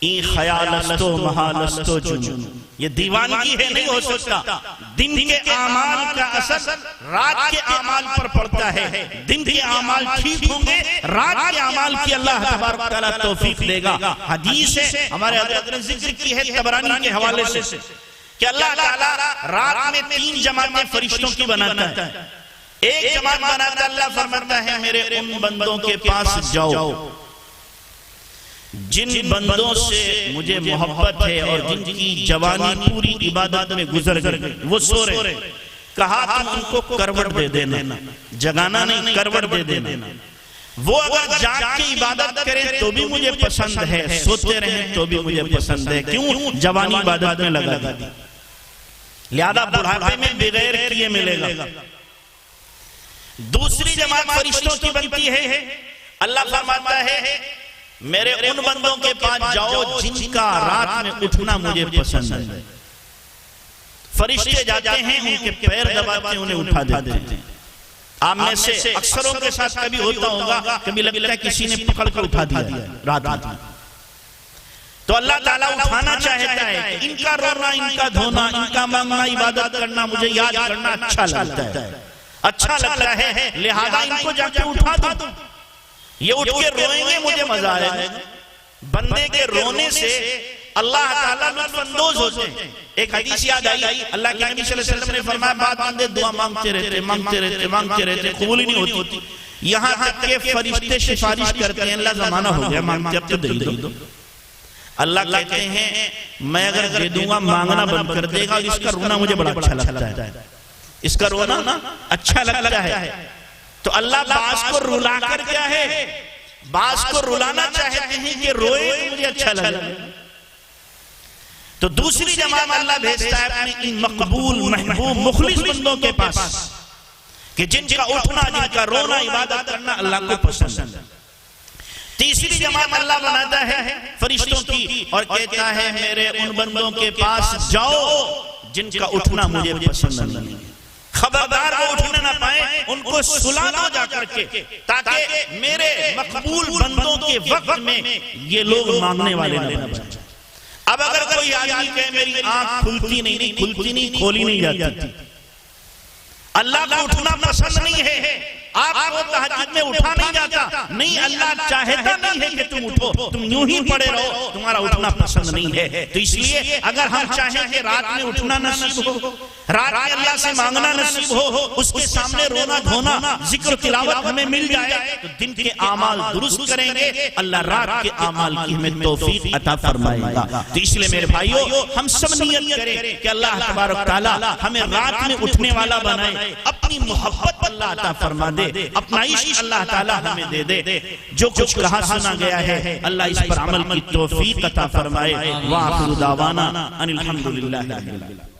ای خیال استو محال استو جنون، یہ دیوانگی ہے نہیں ہو سکتا. دن کے اعمال کا اثر رات کے اعمال پر پڑتا ہے. دن کے اعمال ٹھیک ہوں گے, رات کے اعمال کی اللہ تبارک و تعالیٰ توفیق دے گا. حدیث ہے ہمارے حضرت نے ذکر کی ہے طبرانی کے حوالے سے کہ اللہ تعالیٰ رات میں 3 جماعتیں فرشتوں کی بناتا ہے. ایک جماعت بناتا اللہ فرماتا ہے میرے ان بندوں کے پاس جاؤ جن بندوں سے مجھے محبت ہے اور جن کی جوانی پوری عبادت میں گزر گئی, وہ سو رہے. کہا تم ان کو کروٹ دے دینا, جگانا نہیں, کروٹ دے دینا. وہ اگر جاگ کے عبادت کریں تو بھی مجھے پسند ہے, سوتے رہیں تو بھی مجھے پسند ہے. کیوں؟ جوانی عبادت میں لگا دی, لہذا بڑھاپے میں بغیر کیے ملے گا. دوسری جماعت فرشتوں کی بنتی ہے. اللہ فرماتا ہے میرے ان بندوں کے پاس جاؤ جن کا رات میں اٹھنا مجھے پسند ہے. فرشتے جاتے ہیں, ان کے پیر دباتے ہیں, انہیں اٹھا دیتے ہیں. آپ میں سے اکثروں کے ساتھ کبھی ہوتا ہوگا, کبھی لگتا ہے کسی نے پکڑ کر اٹھا دیا رات میں. تو اللہ تعالیٰ اٹھانا چاہتا ہے کہ ان کا رونا, ان کا دھونا, ان کا مانگنا, عبادت کرنا, مجھے یاد کرنا اچھا لگتا ہے, اچھا لگتا ہے. لہذا ان کو جا کے اٹھا دو. یہ اٹھ کے روئیں گے, مجھے مزہ آئے گا. بندے کے رونے سے اللہ تعالیٰ لطف اندوز ہوتے ہیں. ایک حدیث یاد آئی, اللہ کے نبی صلی اللہ علیہ وسلم نے فرمایا بعد بندے دعا مانگتے رہتے, قبول ہی نہیں ہوتی. یہاں تک کہ فرشتے سفارش کرتے ہیں اللہ زمانہ ہو گیا مانگتے, اب تو دے دو. اللہ کہتے ہیں میں اگر دے دوں گا مانگنا بند کر دے گا, اور اس کا رونا مجھے بڑا اچھا لگتا ہے. اس کا رونا اچھا لگتا ہے. تو اللہ بعض کو رلا کر کیا ہے, بعض کو رلانا چاہتے ہیں کہ روئے تو مجھے اچھا لگے. تو دوسری جماعت اللہ بھیجتا ہے اپنے ان مقبول محبوب مخلص بندوں کے پاس کہ جن کا اٹھنا, جن کا رونا, عبادت کرنا اللہ کو پسند ہے. تیسری جماعت اللہ بناتا ہے فرشتوں کی اور کہتا ہے میرے ان بندوں کے پاس جاؤ جن کا اٹھنا مجھے پسند نہیں. خبردار وہ اٹھنے نہ پائیں, ان کو سلا دو جا کر کے, تاکہ میرے مقبول بندوں کے وقت میں یہ لوگ مانگنے والے نہ بن جائیں. اب اگر کوئی آدمی کہے میری آنکھ کھلتی نہیں, کھولی نہیں جاتی, اللہ کو اٹھنا پسند نہیں ہے, آپ کو تہجد میں اٹھا نہیں جاتا, نہیں, اللہ چاہتا نہیں ہے کہ تم اٹھو, تم یوں ہی پڑے رہو, تمہارا اٹھنا پسند نہیں ہے. تو اس لیے اگر ہم چاہیں کہ رات میں اٹھنا نصیب ہو, رات میں اللہ سے مانگنا نصیب ہو, اس کے سامنے رونا دھونا, ذکر تلاوت ہمیں مل جائے, تو دن کے اعمال درست کریں گے, اللہ رات کے اعمال کی ہمیں توفیق عطا فرمائے گا. تو اس لیے میرے بھائیو ہم سب نیت کریں کہ اللہ تبارک تعالیٰ ہمیں رات میں اٹھنے والا بنائے, اپنی محبت اللہ عطا فرما دے, اپنا عشق اللہ تعالیٰ ہمیں دے دے. جو کچھ کہا سنا گیا ہے اللہ اس پر عمل کی توفیق عطا فرمائے. وآخر دعوانا ان الحمدللہ رب العالمین.